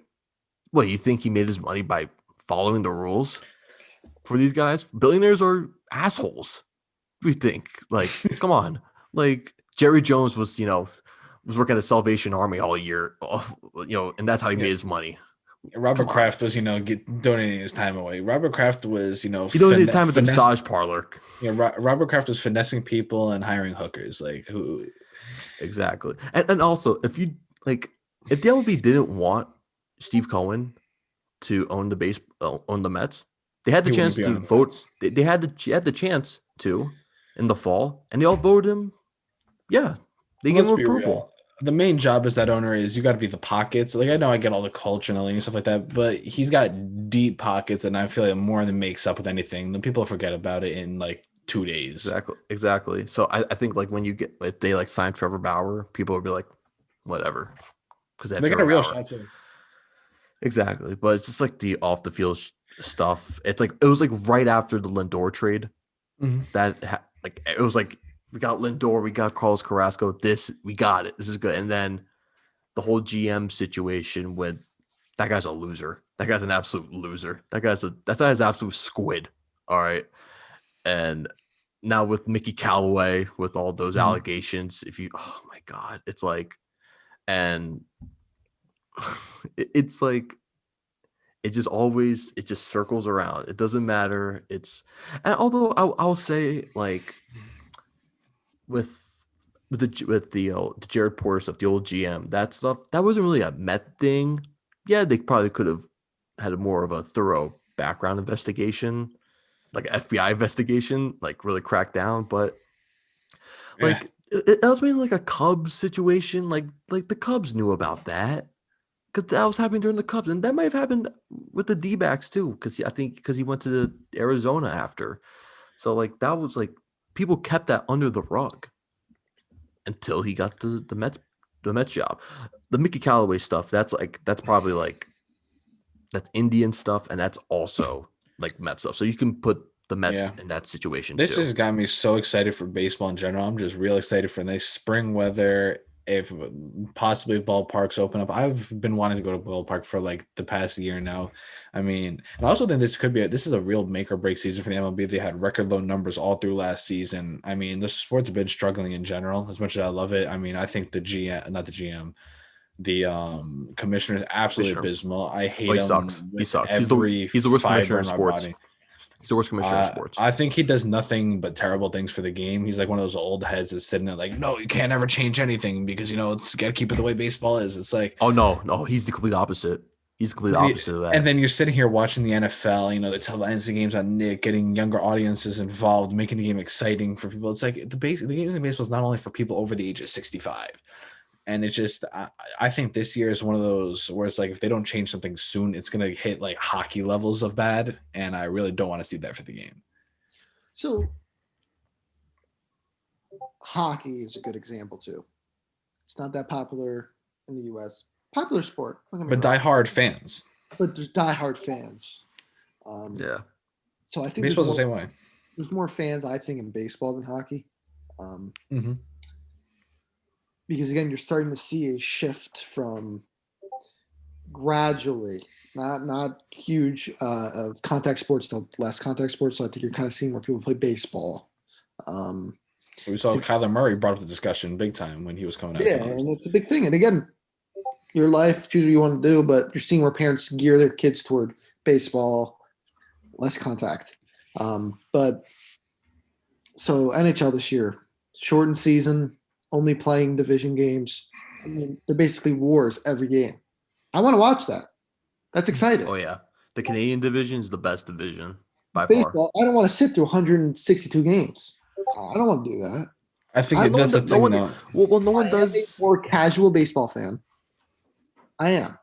what, you think he made his money by following the rules for these guys? Billionaires are assholes. We think, like, come on, like Jerry Jones was working at the Salvation Army all year, and that's how he made his money. Robert Kraft was, donating his time away. Robert Kraft was, he donated his time at the massage parlor. Yeah, Robert Kraft was finessing people and hiring hookers. Like, who? Exactly. And also, if the MLB didn't want Steve Cohen to own the Mets, they had the chance to vote. They had the chance to in the fall, and they all voted him. Yeah, they gave him approval. Real. The main job as that owner is you got to be the pockets. Like, I know I get all the culture and the league and stuff like that, but he's got deep pockets, and I feel like more than makes up with anything. The people forget about it in like 2 days. Exactly. So I think like if they like sign Trevor Bauer, people would be like, whatever, because they get a real shot too. Exactly, but it's just like the off the field stuff. It's like it was like right after the Lindor trade. Mhm. Like it was like we got Lindor, we got Carlos Carrasco. We got it. This is good. And then the whole GM situation with that guy's a loser. That guy's an absolute loser. That guy's absolute squid. All right. And now with Mickey Callaway, with all those allegations, oh my God, it's like, and it's like, it just circles around. It doesn't matter. And although I'll say like with the Jared Porter stuff, the old GM, that stuff, that wasn't really a Met thing. Yeah, they probably could have had more of a thorough background investigation, like an FBI investigation, like really crack down. But Yeah. like it was maybe like a Cubs situation, like the Cubs knew about that because that was happening during the Cubs, and that might have happened with the D-backs too, because I think because he went to the Arizona after, so like that was like people kept that under the rug until he got the Mets job. The Mickey Callaway stuff, that's probably like that's Indian stuff, and that's also like Mets stuff. So you can put the Mets in that situation This too. just got me so excited for baseball in general. I'm just real excited for nice spring weather. If possibly ballparks open up, I've been wanting to go to ballpark for like the past year now. I mean, and I also think this is a real make or break season for the MLB. They had record low numbers all through last season. I mean, the sport's been struggling in general. As much as I love it, I mean, I think the commissioner is absolutely abysmal. I hate he him sucks. He with sucks. every He's the worst fiber commissioner in in my sports. body. He's the worst commissioner in sports. I think he does nothing but terrible things for the game. He's like one of those old heads that's sitting there like, no, you can't ever change anything because it's got to keep it the way baseball is. It's like, oh no, he's the complete opposite. He's the complete opposite of that. And then you're sitting here watching the NFL. They tell the ends of games on Nick, getting younger audiences involved, making the game exciting for people. It's like the games in baseball is not only for people over the age of 65. And it's just, I think this year is one of those where it's like, if they don't change something soon, it's going to hit like hockey levels of bad. And I really don't want to see that for the game. So hockey is a good example too. It's not that popular in the U.S. Popular sport, but diehard fans. But there's diehard fans. Yeah. So I think baseball's the same way. There's more fans, I think, in baseball than hockey. Because again, you're starting to see a shift from gradually, not huge, of contact sports to less contact sports. So I think you're kind of seeing where people play baseball. We saw Kyler Murray brought up the discussion big time when he was coming out. Yeah, and it's a big thing. And again, your life, choose what you want to do, but you're seeing where parents gear their kids toward baseball, less contact. But so NHL this year, shortened season, only playing division games. I mean, they're basically wars every game. I want to watch that. That's exciting. Oh yeah, the Canadian division is the best division by baseball, far. I don't want to sit through 162 games. I don't want to do that. I think that's the thing. No one does. I'm a more casual baseball fan. I am.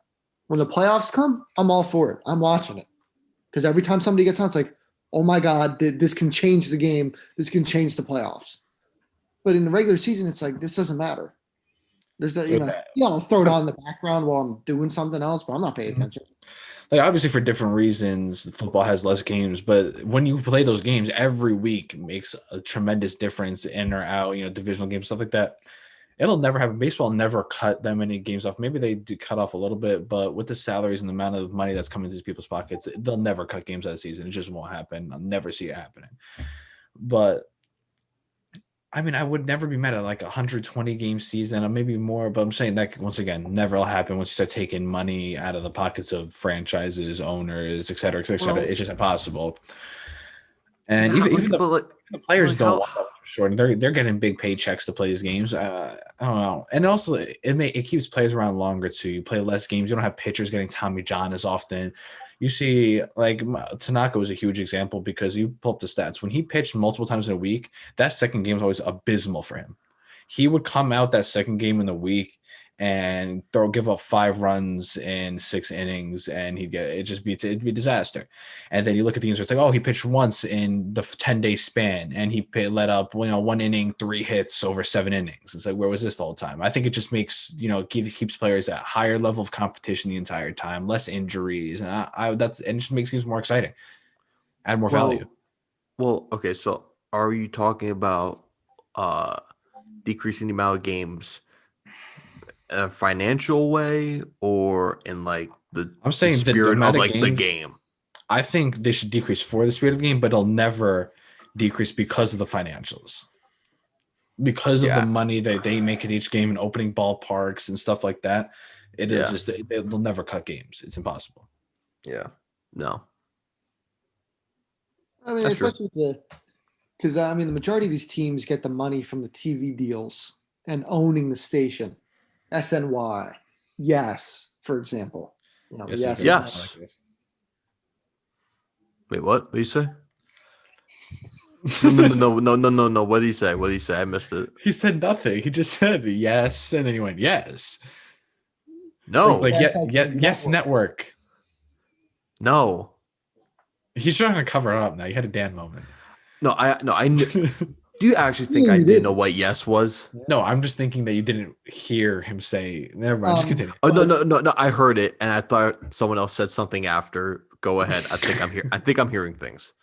When the playoffs come, I'm all for it. I'm watching it because every time somebody gets on, it's like, oh my God, this can change the game. This can change the playoffs. But in the regular season, it's like this doesn't matter. There's I'll throw it on in the background while I'm doing something else, but I'm not paying attention. Like obviously for different reasons, football has less games, but when you play those games every week makes a tremendous difference in or out, divisional games, stuff like that. It'll never happen. Baseball never cut that many games off. Maybe they do cut off a little bit, but with the salaries and the amount of money that's coming into these people's pockets, they'll never cut games out of the season. It just won't happen. I'll never see it happening. But I mean, I would never be mad at like 120 game season or maybe more, but I'm saying that once again, never will happen once you start taking money out of the pockets of franchises, owners, et cetera, et cetera. Well, it's just impossible. And even the players don't want that short. They're getting big paychecks to play these games. I don't know. And also it keeps players around longer too. You play less games. You don't have pitchers getting Tommy John as often. You see, like Tanaka was a huge example because you pull up the stats. When he pitched multiple times in a week, that second game was always abysmal for him. He would come out that second game in the week and give up 5 runs in 6 innings, and it'd be a disaster. And then you look at the games where it's like, oh, he pitched once in the 10-day span, and he let up 1 inning, 3 hits over 7 innings. It's like, where was this the whole time? I think it just makes keeps players at higher level of competition the entire time, less injuries, and and it just makes games more exciting, add more value. Well, okay, so are you talking about decreasing the amount of games in a financial way or in like I'm saying the spirit amount of of like the game? I think they should decrease for the spirit of the game, but it'll never decrease because of the financials. Because of the money that they make at each game and opening ballparks and stuff like that, they'll never cut games. It's impossible. Yeah. No. I mean, That's especially because the majority of these teams get the money from the TV deals and owning the station. SNY, yes, for example. Yes. Wait, what? What did you say? No. What did he say? What did he say? I missed it. He said nothing. He just said yes, and then he went yes. No. Like yes, network. No. He's trying to cover it up now. You had a Dan moment. No, I knew. Do you actually think I didn't know what yes was? No, I'm just thinking that you didn't hear him say. Never mind. Just continue. Oh no! I heard it, and I thought someone else said something after. Go ahead. I think I'm hearing things.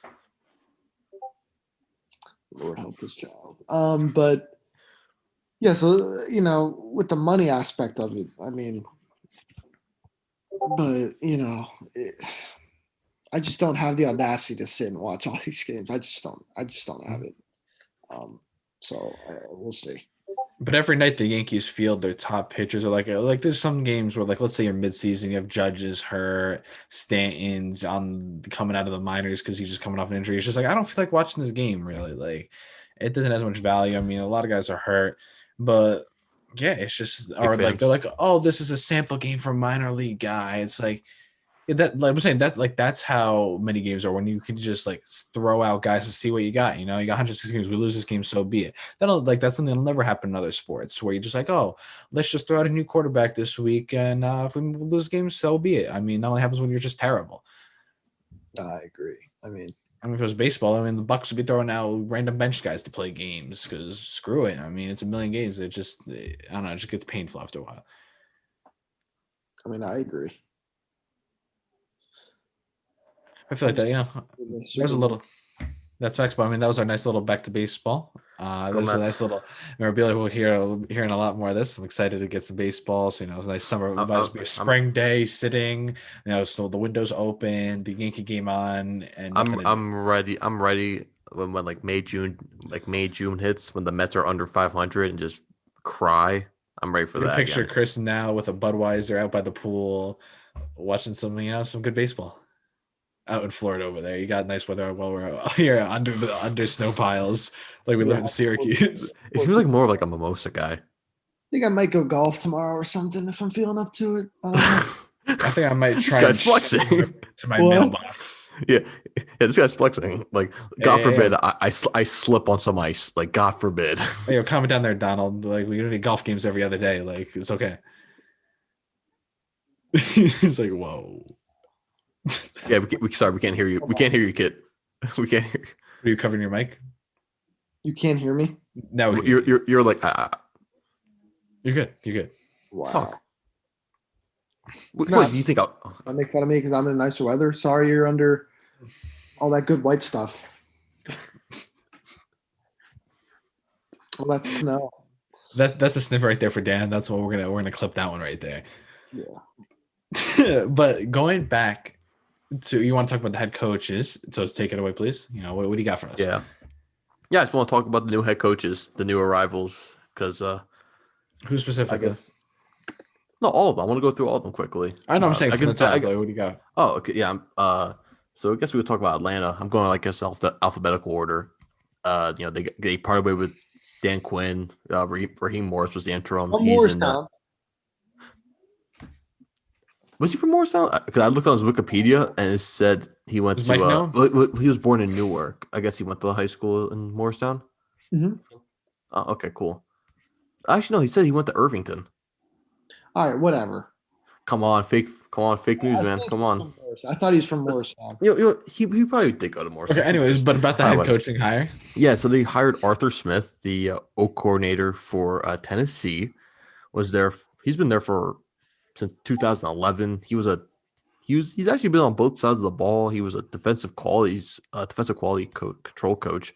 Lord help this child. But yeah, so with the money aspect of it, I just don't have the audacity to sit and watch all these games. I just don't have it. So we'll see. But every night the Yankees field their top pitchers are like there's some games where let's say you're midseason, you have Judges hurt, Stanton's coming out of the minors because he's just coming off an injury. It's just like I don't feel like watching this game really. Like it doesn't have as much value. A lot of guys are hurt, but yeah, it's just they're like, oh, this is a sample game for a minor league guy. It's like that, like I'm saying, that's how many games are when you can just throw out guys to see what you got. You got 106 games. We lose this game, so be it. That's something that'll never happen in other sports where you're just like, oh, let's just throw out a new quarterback this week, and if we lose games, so be it. That only happens when you're just terrible. I agree. If it was baseball, the Bucks would be throwing out random bench guys to play games because screw it. It's a million games. It just, I don't know, it just gets painful after a while. I agree. I feel like that, there's a little. That's facts, but that was our nice little back to baseball. There's a nice little memorabilia. We'll hearing a lot more of this. I'm excited to get some baseball. So it's a nice summer. Spring day, sitting. So the windows open, the Yankee game on, and I'm ready. I'm ready when May June hits when the Mets are under 500 and just cry. I'm ready for that. Picture Chris now with a Budweiser out by the pool, watching some some good baseball. Out in Florida over there, you got nice weather while we're here under snow piles, like we live in Syracuse. It seems like more of a mimosa guy. I think I might go golf tomorrow or something if I'm feeling up to it. I don't know. I think I might try this guy's flexing to my mailbox. Yeah, this guy's flexing. God forbid I slip on some ice. God forbid. Hey, comment down there, Donald. We don't need golf games every other day. It's okay. He's like, whoa. Yeah, we can't hear you. We can't hear you, kid. We can't hear you. Are you covering your mic? You can't hear me? No, you're like You're good. You're good. Wow. Talk. What do you think? I'll make fun of me because I'm in nicer weather. Sorry, you're under all that good white stuff. All that snow. That's a sniff right there for Dan. That's what we're gonna clip that one right there. Yeah. But going back to, you want to talk about the head coaches, so let's take it away, please. What do you got for us? Yeah, I just want to talk about the new head coaches, the new arrivals, because who specifically? I guess no, all of them. I want to go through all of them quickly. I know. I'm saying from the top. What do you got? Oh, okay, yeah. So I guess we would talk about Atlanta. I'm going alphabetical order. They parted way with Dan Quinn. Raheem Morris was the interim. Was he from Morristown? Because I looked on his Wikipedia and it said he went to. He was born in Newark. I guess he went to high school in Morristown. Mm-hmm. Oh, okay, cool. Actually, no. He said he went to Irvington. All right, whatever. Come on, fake news, man. Come on. I thought he was from Morristown. He probably did go to more. Okay, anyways, but about the head coaching hire. Yeah, so they hired Arthur Smith, the O coordinator for Tennessee. He's been there since 2011. He's actually been on both sides of the ball. He was a defensive quality control coach.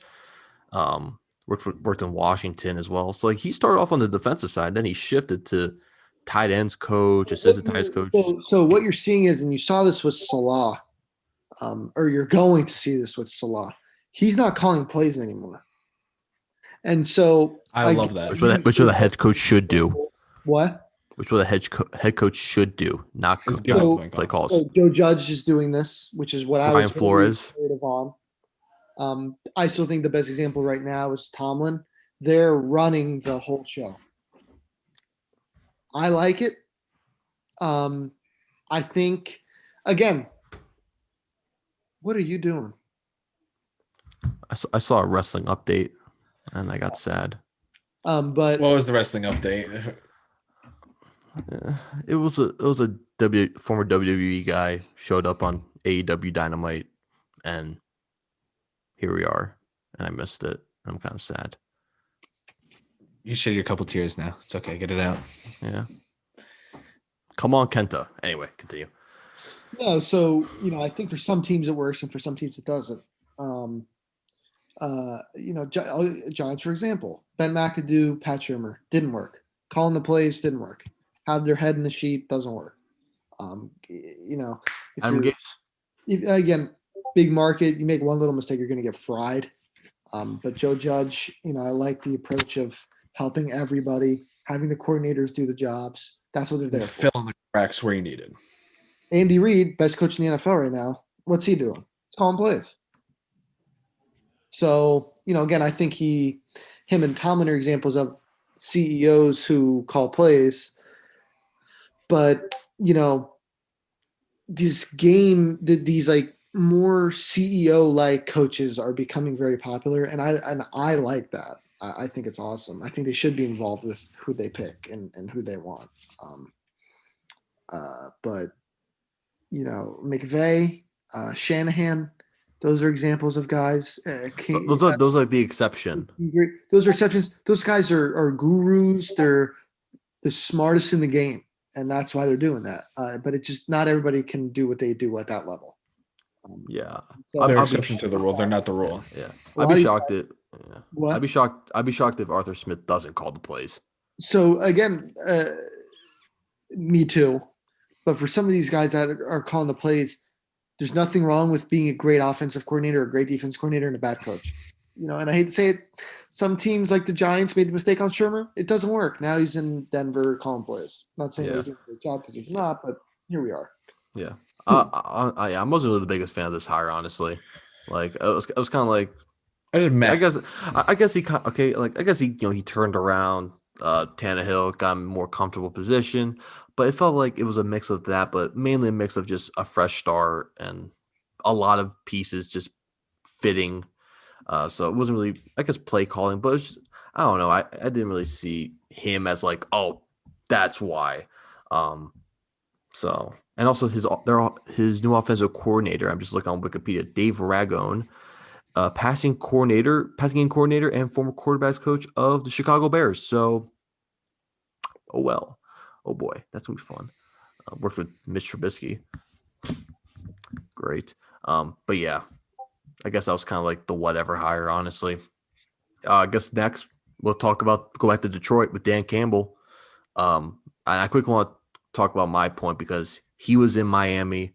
Worked in Washington as well. So like he started off on the defensive side, then he shifted to tight ends coach, assistant tight ends coach. So what you're seeing is, and you saw this with Salah, or you're going to see this with Salah. He's not calling plays anymore, and so I love that. Which what the head coach should do. What? Which what the head coach should do, not play calls. So Joe Judge is doing this, which is what I was Flores on. I still think the best example right now is Tomlin. They're running the whole show. I like it. I think, again, what are you doing? I saw a wrestling update, and I got sad. But what was the wrestling update? It was a former WWE guy showed up on AEW Dynamite, and here we are, and I missed it. I'm kind of sad. You shed your couple tears now. It's okay. Get it out. Yeah. Come on, Kenta. Anyway, continue. No, so I think for some teams it works, and for some teams it doesn't. Giants, for example, Ben McAdoo, Pat Shurmur didn't work. Calling the plays didn't work. Have their head in the sheet doesn't work. Again, big market, you make one little mistake, you're going to get fried. But Joe Judge, I like the approach of helping everybody, having the coordinators do the jobs. That's what they're there for. Fill in the cracks where you need it. Andy Reid, best coach in the NFL right now. What's he doing? He's calling plays. So, again, I think him and Tomlin are examples of CEOs who call plays. But, these like more CEO-like coaches are becoming very popular, and I like that. I think it's awesome. I think they should be involved with who they pick and who they want. But McVay, Shanahan, those are examples of guys. Those are the exception. Those are exceptions. Those guys are gurus. They're the smartest in the game, and that's why they're doing that. But it just not everybody can do what they do at that level. So they're exception to the rule. They're not the rule. Yeah, I'd be shocked. What? I'd be shocked if Arthur Smith doesn't call the plays. So again, me too. But for some of these guys that are calling the plays, there's nothing wrong with being a great offensive coordinator, a great defense coordinator, and a bad coach. And I hate to say it, some teams like the Giants made the mistake on Shurmur. It doesn't work. Now he's in Denver calling plays. Not saying he's doing a great job because he's not, but here we are. Yeah. I wasn't really the biggest fan of this hire, honestly. Like I was kind of like, I guess he he turned around. Tannehill got a more comfortable position, but it felt like it was a mix of that, but mainly a mix of just a fresh start and a lot of pieces just fitting. So it wasn't really, I guess, play calling, but it's just, I don't know. I didn't really see him as like, oh, that's why. So, and also his new offensive coordinator, I'm just looking on Wikipedia, Dave Ragone, passing game coordinator, and former quarterbacks coach of the Chicago Bears. So, oh boy, that's gonna be fun. Worked with Mitch Trubisky. Great. But yeah, I guess that was kind of like the whatever hire, honestly. I guess next we'll go back to Detroit with Dan Campbell. And I quickly want to talk about my point because he was in Miami.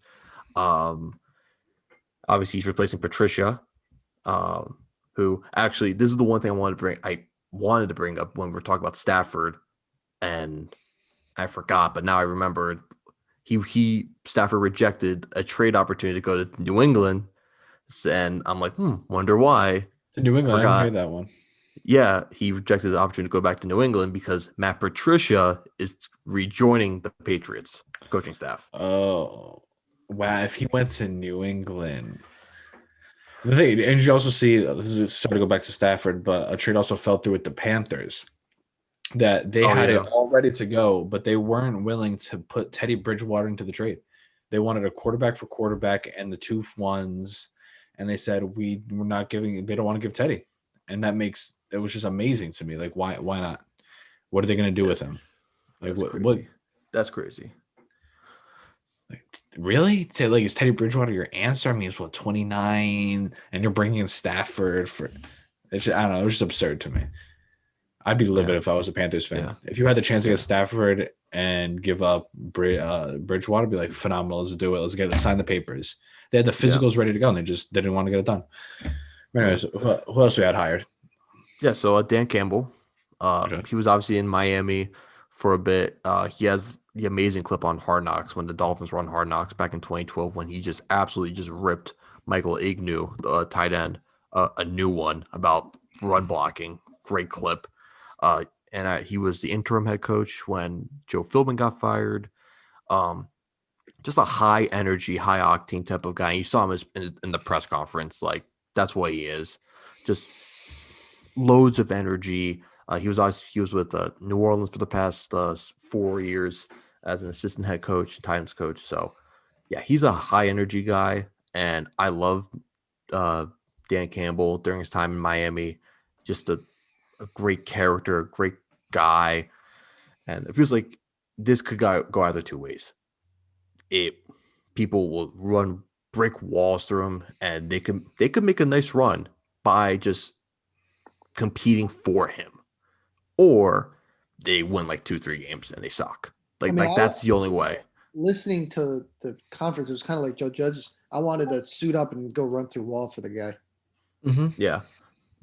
Obviously, he's replacing Patricia, who actually, this is the one thing I wanted to bring up when we were talking about Stafford, and I forgot, but now I remembered. Stafford rejected a trade opportunity to go to New England, and I'm like, wonder why. To New England, I didn't hear that one. Yeah, he rejected the opportunity to go back to New England because Matt Patricia is rejoining the Patriots coaching staff. Oh, wow. If he went to New England. The thing, and you also see, sorry to go back to Stafford, but a trade also fell through with the Panthers. that they Oh, had yeah. it all ready to go, but they weren't willing to put Teddy Bridgewater into the trade. They wanted a quarterback for quarterback and the 2 ones, and they said we're not giving. They don't want to give Teddy, and it was just amazing to me. Like why not? What are they going to do with him? Like That's what crazy. That's crazy. like, really? Like is Teddy Bridgewater your answer? I mean, it's what 29, and you're bringing in Stafford for. It's just, I don't know. It was just absurd to me. I'd be livid Yeah. if I was a Panthers fan. Yeah. If you had the chance to Yeah. get Stafford and give up Bridgewater, be like phenomenal. Let's do it. Let's get it. Sign the papers. They had the physicals ready to go, and they just didn't want to get it done. But anyways, who else we had hired? Yeah. So Dan Campbell, Okay. he was obviously in Miami for a bit. He has the amazing clip on Hard Knocks when the Dolphins were on Hard Knocks back in 2012 when he just absolutely just ripped Michael Agnew, the tight end, a new one about run blocking. Great clip. He was the interim head coach when Joe Philbin got fired. Just a high energy, high octane type of guy. You saw him in the press conference. Like, that's what he is. Just loads of energy. He was with New Orleans for the past 4 years as an assistant head coach and Titans coach. So, yeah, he's a high energy guy, and I love Dan Campbell during his time in Miami. Just a great character, a great guy, and it feels like this could go either two ways. People will run brick walls through him, and they could make a nice run by just competing for him, or they win like 2-3 games and they suck. Like that's the only way. Listening to the conference, it was kind of like Joe Judge. I wanted to suit up and go run through wall for the guy. Mm-hmm. Yeah,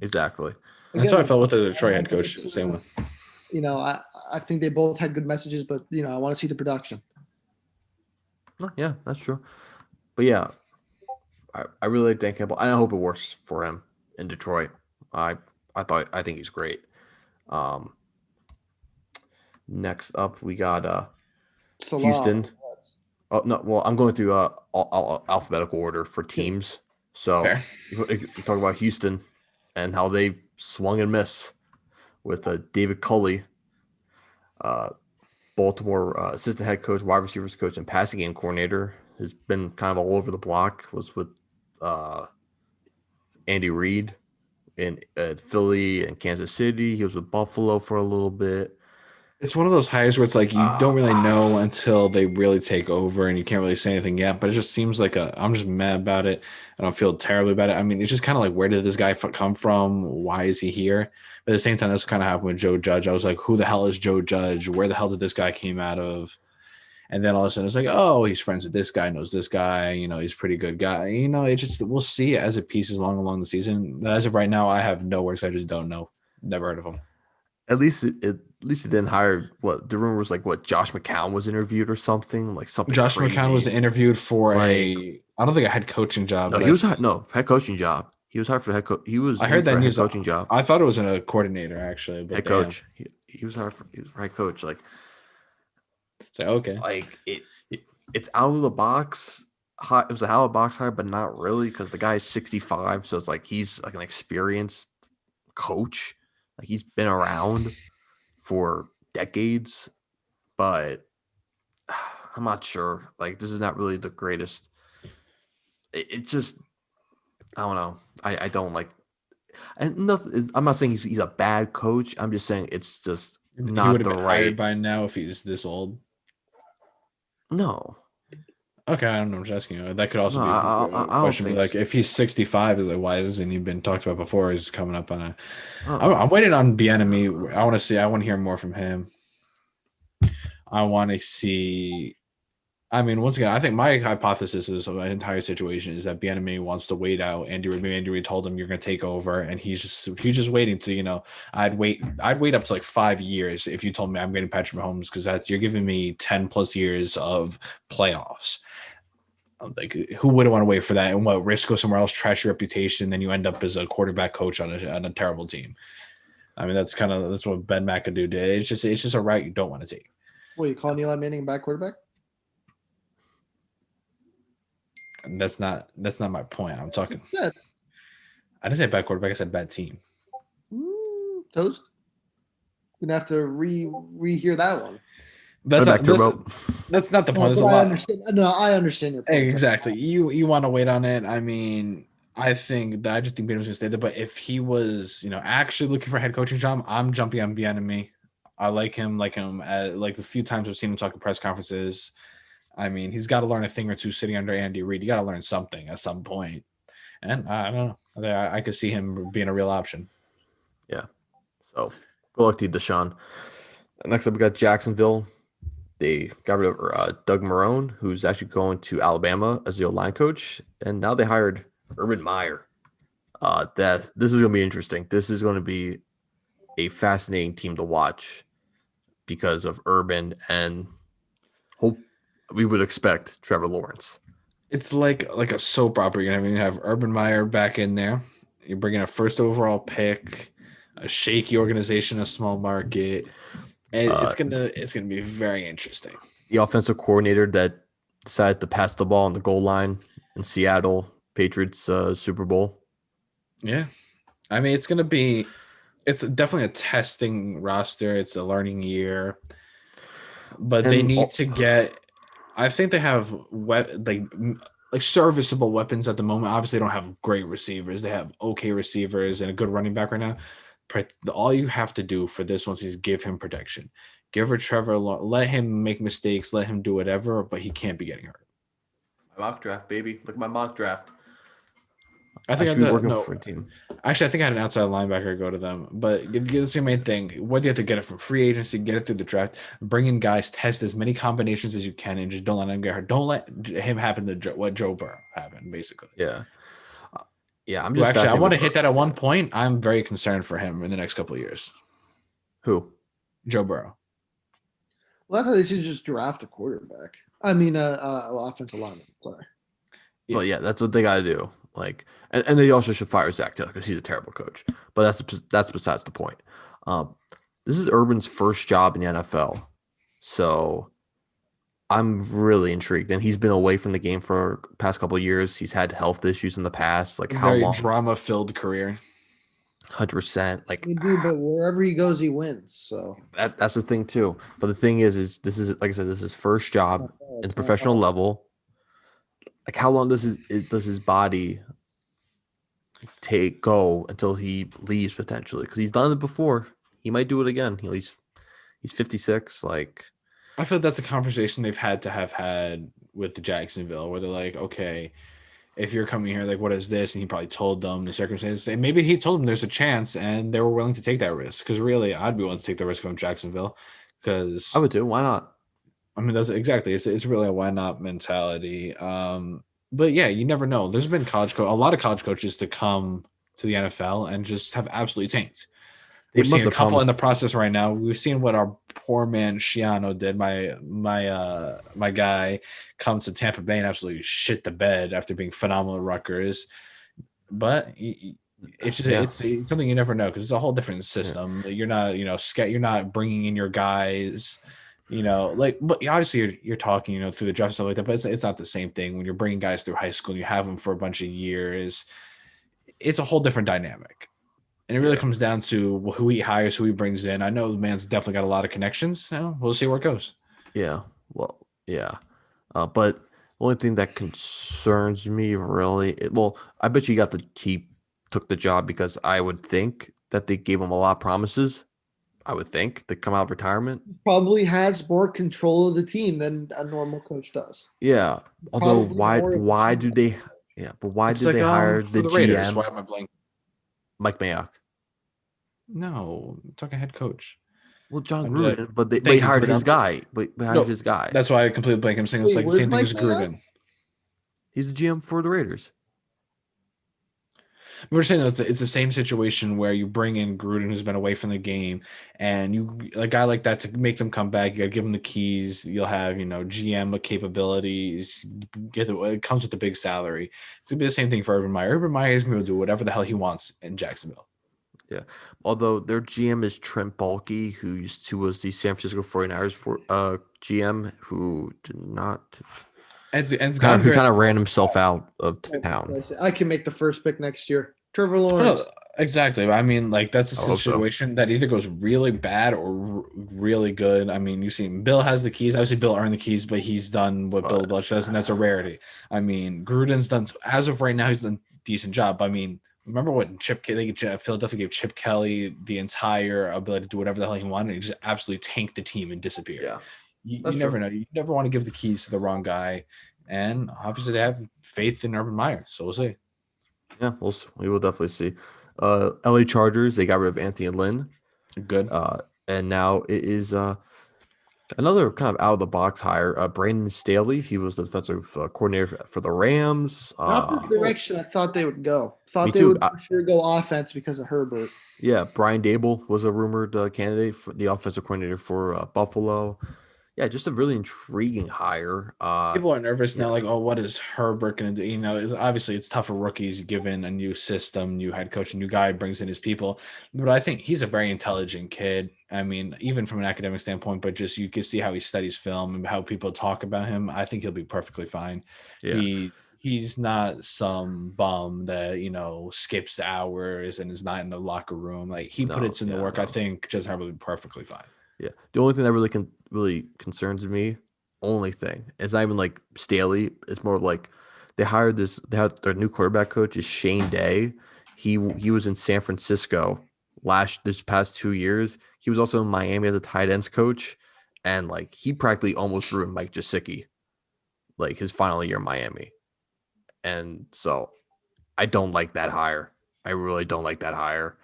exactly. That's how I felt with the Detroit head coach. The same one. I think they both had good messages, but I want to see the production. Yeah, that's true. But yeah, I really like Dan Campbell, and I hope it works for him in Detroit. I think he's great. Next up, we got Houston. Oh no, well, I'm going through all alphabetical order for teams. So you talk about Houston and how they swung and miss with David Culley, Baltimore assistant head coach, wide receivers coach, and passing game coordinator. Has been kind of all over the block. Was with Andy Reid in Philly and Kansas City. He was with Buffalo for a little bit. It's one of those hires where it's like you don't really know until they really take over, and you can't really say anything yet. But it just seems like I'm just mad about it. I don't feel terribly about it. I mean, it's just kind of like, where did this guy come from? Why is he here? But at the same time, that's kind of happened with Joe Judge. I was like, who the hell is Joe Judge? Where the hell did this guy came out of? And then all of a sudden, it's like, oh, he's friends with this guy, knows this guy. He's a pretty good guy. It just, we'll see as it pieces along the season. But as of right now, I have no words. I just don't know. Never heard of him. At least it didn't hire what the rumor was like. What Josh McCown was interviewed or something like something. Josh crazy. McCown was interviewed for I don't think a head coaching job. No, he was hired. No, head coaching job. He was hired for head coach. I heard that head coaching job. I thought it was a coordinator actually, but head coach. He was hired for head coach. Like, it's like, okay, like it's out of the box. It was a out of the box hire, but not really because the guy's 65, so it's like he's like an experienced coach. Like, he's been around for decades, but I'm not sure. Like, this is not really the greatest. It just, I don't know. I don't like, and nothing. I'm not saying he's a bad coach. I'm just saying it's just not he would have the been right. hired by now if he's this old. No. Okay, I don't know. I'm just asking you. That could also be a question. But like, if he's 65, is like, why hasn't he been talked about before? He's coming up on a. I'm waiting on Bieniemy. I want to hear more from him. I want to see. I mean, once again, I think my hypothesis is of the entire situation is that Bieniemy wants to wait out. Andy Reid told him you're going to take over, and he's just waiting to. I'd wait up to like 5 years if you told me I'm getting Patrick Mahomes because you're giving me 10 plus years of playoffs. Like, who wouldn't want to wait for that? And what, risk go somewhere else, trash your reputation, then you end up as a quarterback coach on a terrible team. I mean, that's what Ben McAdoo did. It's just a route you don't want to take. Well, you calling Eli Manning a bad quarterback? And that's not my point. I'm talking. I didn't say bad quarterback. I said bad team. Toast. gonna have to rehear that one. That's Back not, to this, Rope. that's not the point. There's a But I lot. understand. No, I understand your point. Exactly. You want to wait on it. I mean, I just think Peterman's gonna stay there. But if he was, actually looking for a head coaching job, I'm jumping on Bieniemy. I like him. Like the few times I've seen him talk at press conferences. I mean, he's got to learn a thing or two sitting under Andy Reid. You got to learn something at some point. And I don't know. I could see him being a real option. Yeah. So good luck to you, Deshaun. Next up, we got Jacksonville. They got rid of Doug Marrone, who's actually going to Alabama as the O-line coach, and now they hired Urban Meyer. This is going to be interesting. This is going to be a fascinating team to watch because of Urban, and hope we would expect Trevor Lawrence. It's like a soap opera. You're gonna have Urban Meyer back in there. You're bringing a first overall pick, a shaky organization, a small market. And it's gonna be very interesting. The offensive coordinator that decided to pass the ball on the goal line in Seattle Patriots Super Bowl. Yeah, I mean it's definitely a testing roster. It's a learning year, but they need to get. I think they have like serviceable weapons at the moment. Obviously, they don't have great receivers. They have okay receivers and a good running back right now. All you have to do for this one is give him protection. Give her Trevor. Let him make mistakes. Let him do whatever, but he can't be getting hurt. My mock draft, baby. Look at my mock draft. I think for a team. Actually, I think I had an outside linebacker go to them. But that's the main thing. Whether you have to get it from free agency, get it through the draft, bring in guys, test as many combinations as you can, and just don't let him get hurt. Don't let him happen to what Joe Burrow happened, basically. Yeah. I'm just I want to hit that at one point. I'm very concerned for him in the next couple of years. Who? Joe Burrow. Well, that's why they should just draft a quarterback. I mean, offensive lineman. Sorry. Yeah. Well, yeah, that's what they got to do. Like, and they also should fire Zach Taylor because he's a terrible coach. But that's besides the point. This is Urban's first job in the NFL, so I'm really intrigued. And he's been away from the game for the past couple of years. He's had health issues in the past. Like how long? Drama-filled career. 100%. Like, but wherever he goes, he wins. So that's the thing too. But the thing is this is, like I said, this is his first job in the professional level. Like, how long does his body go until he leaves potentially? Because he's done it before. He might do it again. He's 56. Like, I feel that's a conversation they've had to have had with the Jacksonville, where they're like, okay, if you're coming here, like, what is this? And he probably told them the circumstances. And maybe he told them there's a chance, and they were willing to take that risk. Because really, I'd be willing to take the risk from Jacksonville. Because I would do. Why not? I mean, that's exactly. It's really a why not mentality. But yeah, you never know. There's been a lot of college coaches to come to the NFL and just have absolutely tanked. We've seen a couple in the process right now. We've seen what our poor man Shiano did. My guy come to Tampa Bay and absolutely shit the bed after being phenomenal at Rutgers. But it's just it's something you never know because it's a whole different system. Yeah. You're not you're not bringing in your guys. But obviously you're talking, through the draft and stuff like that, but it's not the same thing when you're bringing guys through high school and you have them for a bunch of years. It's a whole different dynamic. And it really comes down to who he hires, who he brings in. I know the man's definitely got a lot of connections. We'll see where it goes. Yeah. Well, yeah. But the only thing that concerns me really, I bet you he took the job because I would think that they gave him a lot of promises. I would think to come out of retirement. Probably has more control of the team than a normal coach does. Yeah. Although why do they? Yeah, but why did they hire the Raiders? GM? Why am I blanking? Mike Mayock. No, I'm talking head coach. Well, John Gruden, but they hired his guy. His guy. That's why I completely blank. I'm saying it's like the same thing as Gruden. He's the GM for the Raiders. We're saying it's the same situation where you bring in Gruden, who's been away from the game, and a guy like that to make them come back. You got to give them the keys. You'll have GM capabilities. It comes with a big salary. It's gonna be the same thing for Urban Meyer. Urban Meyer is going to do whatever the hell he wants in Jacksonville. Yeah, although their GM is Trent Baalke, who was the San Francisco 49ers GM, who did not. Who kind of ran himself out of town. I can make the first pick next year. Trevor Lawrence. Exactly. I mean, like that's a I hope so. situation that either goes really bad or really good. I mean, you see, Bill has the keys. Obviously, Bill earned the keys, but he's done what Bill But Belichick does, and that's a rarity. I mean, Gruden's done as of right now. He's done a decent job. I mean, remember what Philadelphia gave Chip Kelly the entire ability to do whatever the hell he wanted. He just absolutely tanked the team and disappeared. yeah, You that's never true. know. You never want to give the keys to the wrong guy, and obviously they have faith in Urban Meyer. So we'll see. Yeah, we will definitely see. LA Chargers, they got rid of Anthony Lynn. Good. And now it is another kind of out of the box hire. Brandon Staley, he was the defensive coordinator for the Rams. Not the direction I thought they would go. Me Thought they too. would for sure go offense because of Herbert. Yeah, Brian Dable was a rumored candidate for the offensive coordinator for Buffalo. Yeah, just a really intriguing hire. People are nervous now, yeah. like, oh, what is Herbert going to do? Obviously it's tough for rookies given a new system, new head coach, a new guy brings in his people. But I think he's a very intelligent kid. I mean, even from an academic standpoint, but just you can see how he studies film and how people talk about him. I think he'll be perfectly fine. Yeah. He's not some bum that, skips hours and is not in the locker room. Like he puts in the work. I think Justin Herbert will be perfectly fine. Yeah. The only thing that really concerns me, only thing, it's not even like Staley. It's more like they had their new quarterback coach is Shane Day. He was in San Francisco this past 2 years. He was also in Miami as a tight ends coach, and like he practically almost ruined Mike Gesicki, like his final year in Miami. And so I don't like that hire. I really don't like that hire.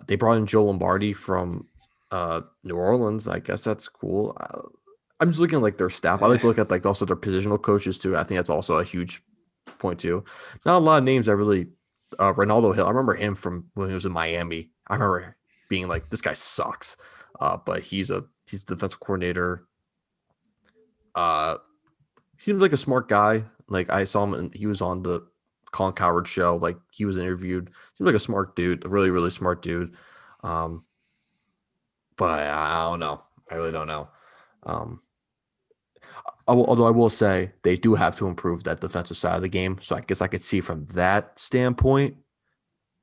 They brought in Joe Lombardi from New Orleans. I guess that's cool. I'm just looking at like their staff. I like to look at like also their positional coaches too. I think that's also a huge point too. Not a lot of names that really. Ronaldo Hill. I remember him from when he was in Miami. I remember being like, this guy sucks. But he's the defensive coordinator. He seems like a smart guy. Like I saw him and he was on the Colin Cowherd show. Like he was interviewed. Seems like a smart dude, a really, really smart dude. But I don't know. I really don't know. Although I will say they do have to improve that defensive side of the game. So I guess I could see from that standpoint.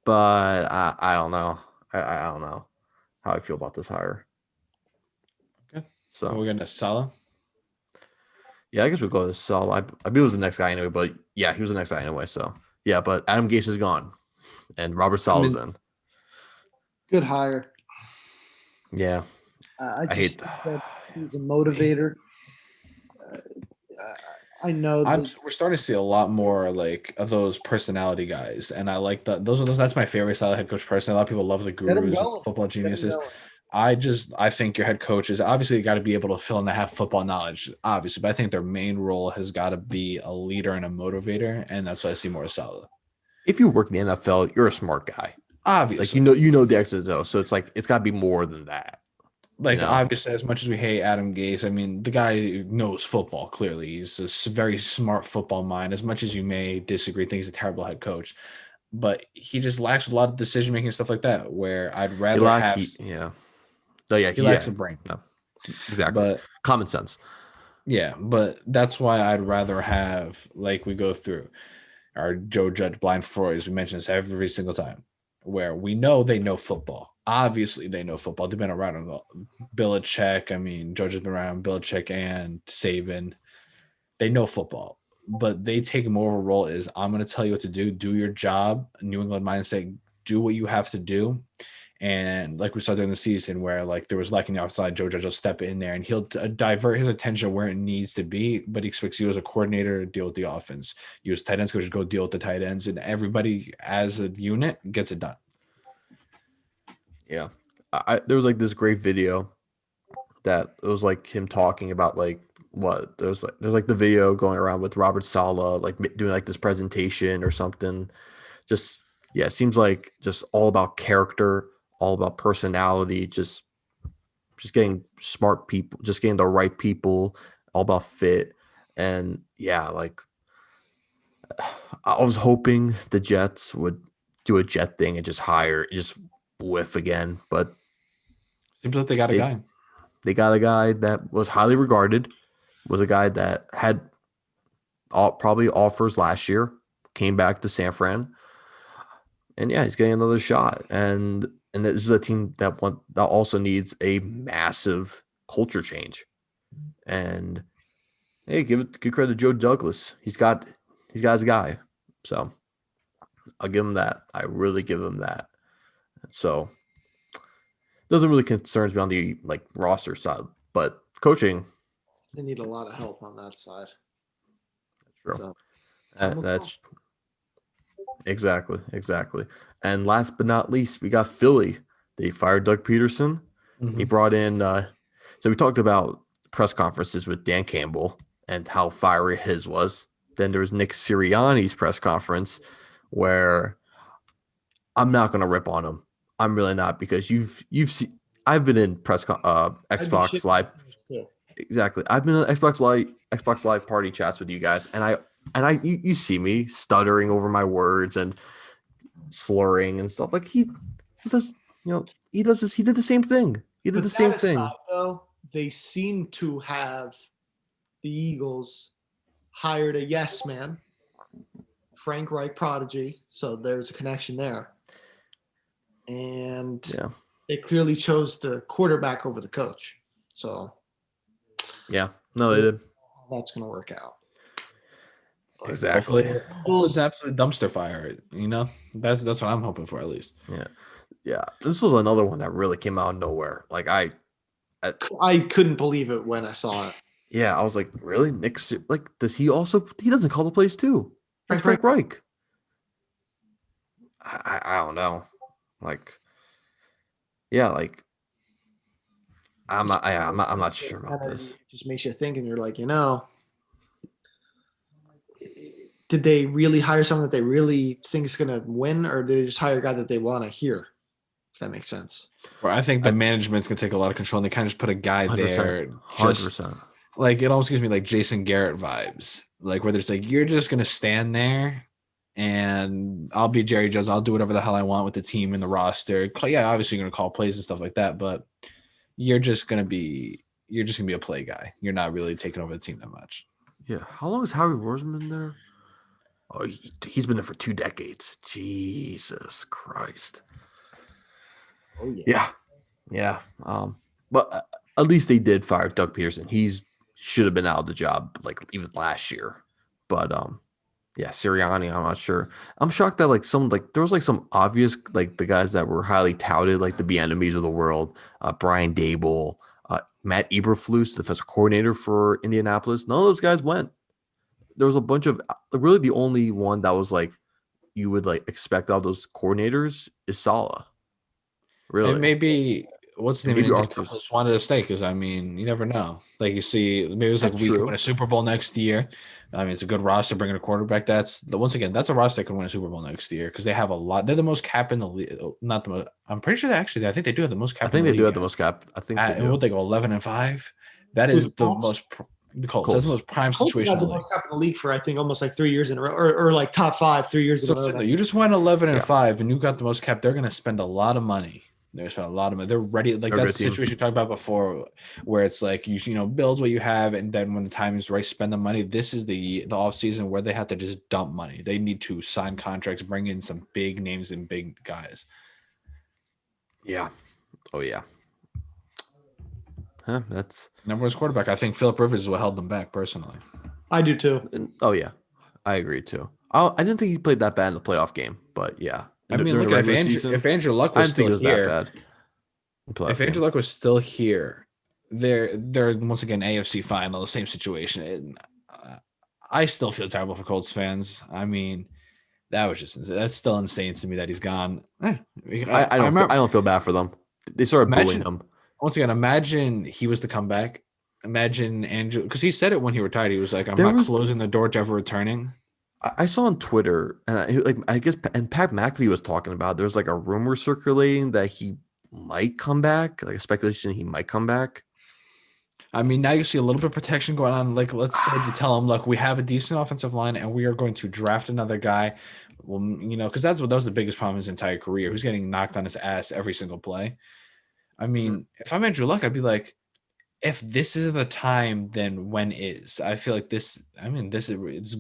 But I don't know. I don't know how I feel about this hire. Okay. So we're going to Salah. Yeah, I guess we'll go to Salah. I believe he was the next guy anyway, but yeah, he was the next guy anyway. So yeah, but Adam Gase is gone, and Robert Saleh's in. Good hire. Yeah, I hate that he's a motivator. I know we're starting to see a lot more like of those personality guys, and I like that. That's my favorite style of head coach person. A lot of people love the gurus, football geniuses. I think your head coach is obviously got to be able to fill in and have football knowledge, obviously, but I think their main role has got to be a leader and a motivator, and that's what I see more as Salah. If you work in the NFL, you're a smart guy. Obviously. Like you know the X's and O's, so it's like it's got to be more than that. Like, obviously, as much as we hate Adam Gase, I mean, the guy knows football, clearly. He's a very smart football mind. As much as you may disagree, think he's a terrible head coach. But he just lacks a lot of decision-making and stuff like that, where I'd rather have... He lacks a brain. No, exactly. But common sense. Yeah, but that's why I'd rather have, like we go through, our Joe Judge blind Freud, we mention this every single time, where we know they know football. Obviously, they know football. They've been around Belichick. I mean, George has been around Belichick and Saban. They know football, but they take more of a role as I'm going to tell you what to do your job. New England mindset, do what you have to do. And like we saw during the season where like there was lacking the outside, Joe Judge will step in there and he'll divert his attention where it needs to be, but he expects you as a coordinator to deal with the offense. You as tight ends coach go deal with the tight ends, and everybody as a unit gets it done. Yeah. There was like this great video that it was like him talking about like what there's like the video going around with Robert Saleh like doing like this presentation or something. Just yeah, it seems like just all about character, all about personality, just getting smart people, just getting the right people, all about fit. And yeah, like I was hoping the Jets would do a Jet thing and just whiff again, but seems like they got a guy. They got a guy that was highly regarded, was a guy that had probably offers last year, came back to San Fran. And yeah, he's getting another shot. And this is a team that also needs a massive culture change. And hey, give credit to Joe Douglas. He's got his guy. So I'll give him that. I really give him that. So doesn't really concerns me on the roster side, but coaching. They need a lot of help on that side. True. So, That's exactly. And last but not least, we got Philly. They fired Doug Peterson. Mhm. He brought in. So we talked about press conferences with Dan Campbell and how fiery his was. Then there was Nick Sirianni's press conference where I'm not going to rip on him. I'm really not, because you've seen. I've been in Xbox Live. Exactly. I've been in Xbox Live party chats with you guys, and you see me stuttering over my words and slurring and stuff. Like he does, he does this. He did the same thing. He did the same thing. Aside, though, they seem to have the Eagles hired a yes man, Frank Reich prodigy. So there's a connection there. And they clearly chose the quarterback over the coach. So yeah, no, they did. That's going to work out. Exactly. It's an absolute dumpster fire. That's what I'm hoping for, at least. Yeah. This was another one that really came out of nowhere. Like I couldn't believe it when I saw it. Yeah, I was like, really? Nick? Like, does he also? He doesn't call the plays too. That's Frank Reich. I don't know. Like, yeah, like I'm not sure about this. It just makes you think, and you're like, did they really hire someone that they really think is going to win, or did they just hire a guy that they want to hear? If that makes sense. Well, I think the management's going to take a lot of control, and they kind of just put a guy 100%, there. 100%. Like, it almost gives me like Jason Garrett vibes, like where there's like, you're just going to stand there and I'll be Jerry Jones. I'll do whatever the hell I want with the team and the roster. Yeah, obviously you're going to call plays and stuff like that, but you're just going to be a play guy. You're not really taking over the team that much. Yeah. How long has Howie Roseman been there? Oh, he's been there for 2 decades. Jesus Christ. Oh yeah. Yeah. But at least they did fire Doug Peterson. He's should have been out of the job like even last year. But yeah, Sirianni, I'm not sure. I'm shocked that there was some obvious the guys that were highly touted, like the enemies of the world, Brian Dable, Matt Eberflus, the defensive coordinator for Indianapolis. None of those guys went. There was a bunch of really the only one that was you would expect out of those coordinators is Saleh. Really, and maybe what's the name? Maybe Arthur wanted to stay because you never know. Like you see, maybe it was we could win a Super Bowl next year. It's a good roster bringing a quarterback. That's a roster that can win a Super Bowl next year because they have a lot. They're the most cap in the league. Not the most. I'm pretty sure I think they do have the most cap. I think they do have the most cap. I think they do. Would they go 11-5? That is the most. The Colts. That's the most prime situation. The most cap in the league for I think almost 3 years in a row, or top 5 3 years in a row. You just went 11-5, and you got the most cap. They're going to spend a lot of money. They're spending a lot of money. They're ready. That's the situation you talked about before, where it's you build what you have, and then when the time is right, spend the money. This is the off season where they have to just dump money. They need to sign contracts, bring in some big names and big guys. Yeah. Oh yeah. Huh, that's number 1 quarterback. I think Phillip Rivers is what held them back personally. I do too. Oh yeah, I agree too. I didn't think he played that bad in the playoff game, but yeah. Look at if Andrew Luck was still here. That bad. If Andrew Luck was still here, they're once again AFC final, the same situation. I still feel terrible for Colts fans. That's still insane to me that he's gone. I don't feel bad for them. They started bullying him. Once again, imagine he was to come back. Imagine Andrew, because he said it when he retired. He was like, "I'm not closing the door to ever returning." I saw on Twitter, and I guess, and Pat McAfee was talking about. There's a rumor circulating that he might come back, a speculation he might come back. Now you see a little bit of protection going on. Let's say to tell him, look, we have a decent offensive line, and we are going to draft another guy. Well, because that was the biggest problem in his entire career. Who's getting knocked on his ass every single play. If I'm Andrew Luck, I'd be like, if this is the time, then when is? I feel like this. It's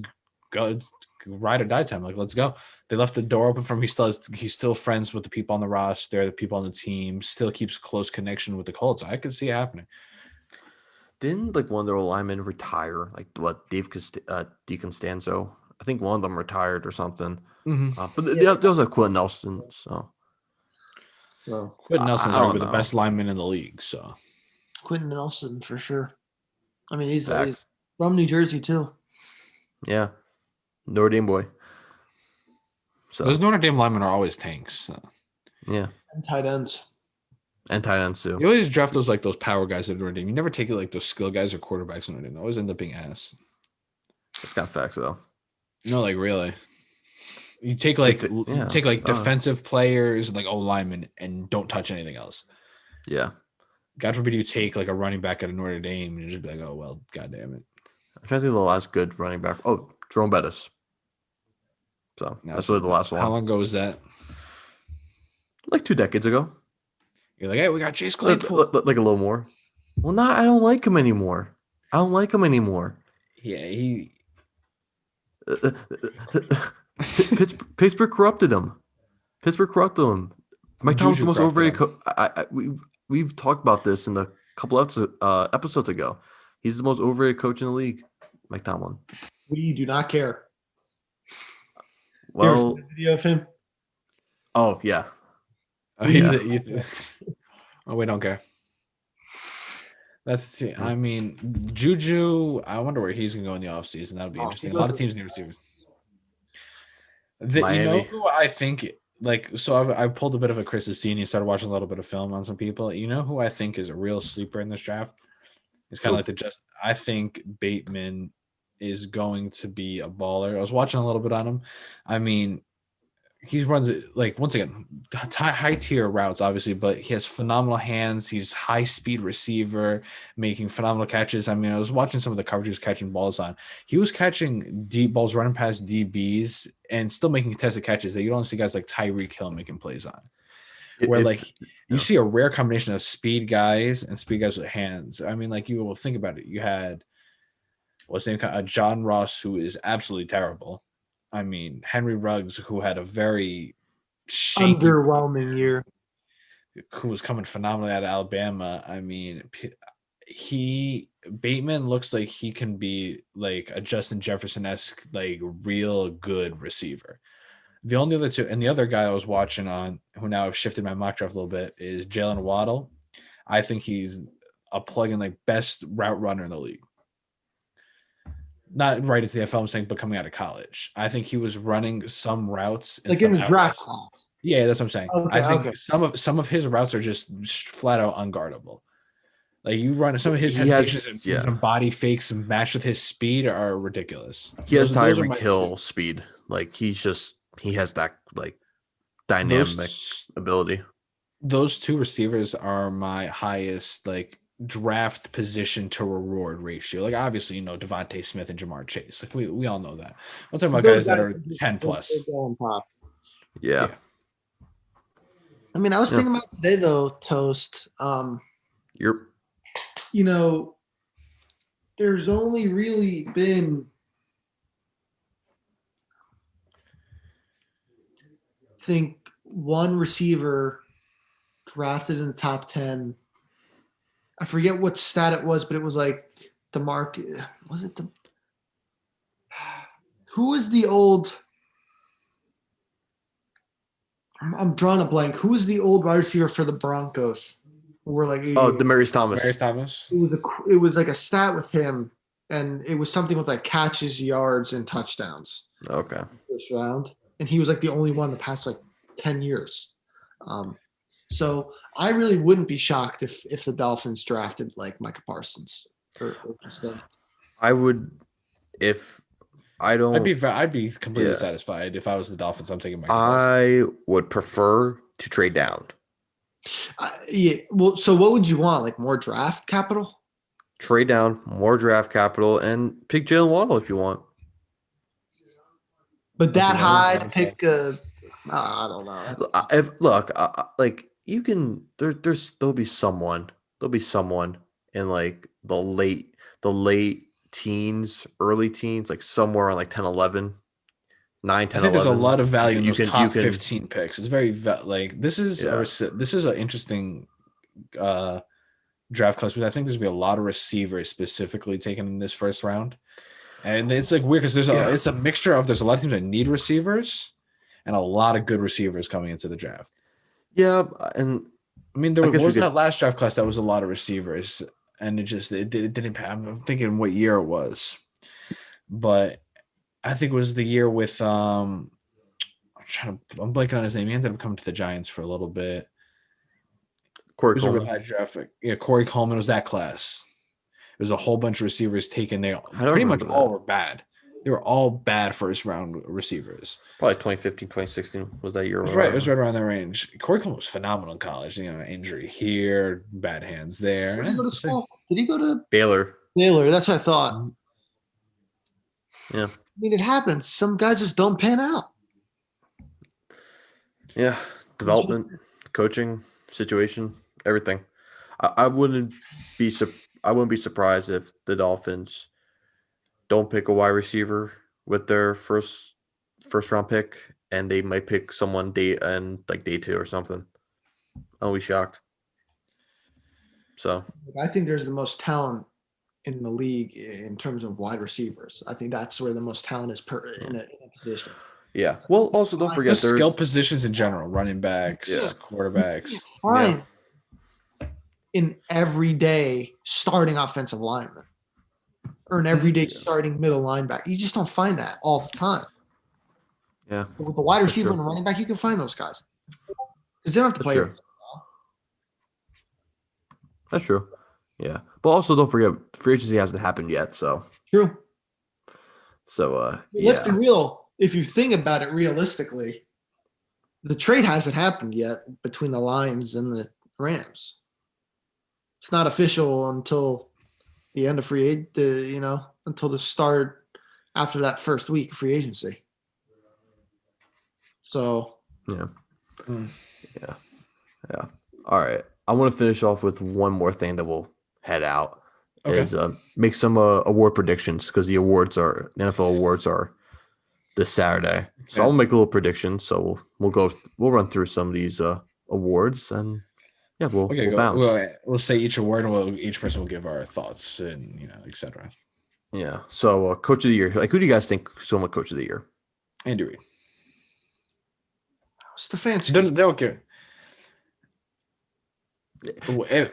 ride or die time. Like, let's go. They left the door open for him. He's still friends with the people on the roster, the people on the team, still keeps close connection with the Colts. I could see it happening. Didn't like one of their linemen retire? Like what, DeConstanzo? I think one of them retired or something. But there was a Quentin Nelson. So Quentin Nelson's I don't arguably the know. best lineman in the league. So Quentin Nelson for sure. I mean, he's Facts. from New Jersey too. Yeah, Notre Dame boy. So those Notre Dame linemen are always tanks. So. yeah, And tight ends. and tight ends too. You always draft those power guys at Notre Dame. You never take it like those skill guys or quarterbacks in Notre Dame. They always end up being ass. It's got facts though. No, like really. You take defensive players like linemen and don't touch anything else. Yeah. God forbid you take like a running back at a Notre Dame and you just be like, oh well, god damn it. I'm trying to think of the last good running back. Oh, Jerome Bettis. So that's really the last one. How long ago was that? Like 2 decades ago. You're like, hey, we got Chase Claypool. Like a little more. Well, I don't like him anymore. Yeah, he. Pittsburgh corrupted him. Mike Tomlin's the most overrated. We've talked about this in a couple episodes ago. He's the most overrated coach in the league, Mike Tomlin. We do not care. Well, the video of him. Oh yeah. Oh, we don't care. I mean, Juju, I wonder where he's going to go in the offseason. That would be interesting. A lot of teams need receivers. You know who I think, I pulled a bit of a Chris Susini, started watching a little bit of film on some people. You know who I think is a real sleeper in this draft? It's kind of I think Bateman is going to be a baller. I was watching a little bit on him. I mean, he runs once again high tier routes, obviously, but he has phenomenal hands. He's high speed receiver, making phenomenal catches. I mean, I was watching some of the coverage he was catching balls on. He was catching deep balls, running past DBs, and still making contested catches that you don't see guys like Tyreek Hill making plays on. Where you see a rare combination of speed guys and speed guys with hands. I mean, you will think about it. You had what's his name? John Ross, who is absolutely terrible. I mean, Henry Ruggs, who had a very shaky, underwhelming year, who was coming phenomenally out of Alabama. I mean, Bateman looks like he can be like a Justin Jefferson-esque, real good receiver. The only other two, and the other guy I was watching on, who now I've shifted my mock draft a little bit, is Jalen Waddle. I think he's a plug-in best route runner in the league. Not right into the NFL, I'm saying, but coming out of college. I think he was running some routes. In a draft class. Yeah, that's what I'm saying. Okay, I think some of his routes are just flat out unguardable. You run some of his hesitations and body fakes and matched with his speed are ridiculous. He has Tyreek Hill speed. He has that dynamic ability. Those two receivers are my highest draft position to reward ratio. Obviously, Devontae Smith and Jamar Chase. We all know that. I'm talking about guys that are 10 plus. Yeah. I mean, I was thinking about today though, Toast. There's only really been one receiver drafted in the top 10. I forget what stat it was, but it was DeMarcus. Was it who was the old? I'm drawing a blank. Who was the old wide receiver for the Broncos? Demaryius Thomas. Demaryius Thomas. It was a stat with him, and it was something with catches, yards, and touchdowns. Okay. First round, and he was the only one the past 10 years. So I really wouldn't be shocked if the Dolphins drafted Micah Parsons. I would, if I don't. I'd be completely satisfied if I was the Dolphins. I'm taking Micah Parsons. I would prefer to trade down. Yeah. Well, so what would you want? More draft capital? Trade down, more draft capital, and pick Jalen Waddle if you want. But that high to pick I don't know. You can. There'll be someone. There'll be someone in the late teens, early teens, somewhere on 10, 11. 9, I 10, think there's a 11. lot of value in You those can- top you can- 15 picks. It's very like this is Yeah. this is an interesting draft class, but I think there's gonna be a lot of receivers specifically taken in this first round. And it's like weird because it's a mixture of there's a lot of teams that need receivers and a lot of good receivers coming into the draft. Yeah, and I mean, I guess we was could- that last draft class that was a lot of receivers, and it didn't. I'm thinking what year it was, but I think it was the year with I'm blanking on his name. He ended up coming to the Giants for a little bit. Corey It was a real Coleman. high draft pick. Yeah, Corey Coleman was that class. There was a whole bunch of receivers taken. They don't pretty much remember all that. were bad. They were all bad first round receivers. Probably 2015, 2016 was that year. It was right. It was right around that range. Corey Coleman was phenomenal in college. Injury here, bad hands there. Where did he go to school? Did he go to Baylor. Baylor? That's what I thought. Yeah. I mean, it happens. Some guys just don't pan out. Yeah, development, coaching, situation, everything. I wouldn't be surprised if the Dolphins don't pick a wide receiver with their first round pick, and they might pick someone day 2 or something. I'll be shocked. So I think there's the most talent in the league in terms of wide receivers. I think that's where the most talent is in a position. yeah. Well, also don't forget Just there's skill positions in general, running backs, quarterbacks. Fine. In everyday starting offensive lineman or an everyday starting middle linebacker. You just don't find that all the time. Yeah. But with the wide receiver true. and the running back, you can find those guys. Because they don't have to That's play. true. That's true. Yeah. But also don't forget free agency hasn't happened yet, so True. yeah. Let's be real. If you think about it realistically, the trade hasn't happened yet between the Lions and the Rams. It's not official until the end of until the start after that first week of free agency. So Yeah. All right. I want to finish off with one more thing that we'll head out. Okay. Is make some award predictions because the NFL awards are this Saturday. So Yeah. I'll make a little prediction. So we'll run through some of these awards and yeah, we'll bounce. We'll say each award and each person will give our thoughts and etc. Yeah. So coach of the year, who do you guys think is going to win coach of the year? Andy Reid. Stefanski. They'll give.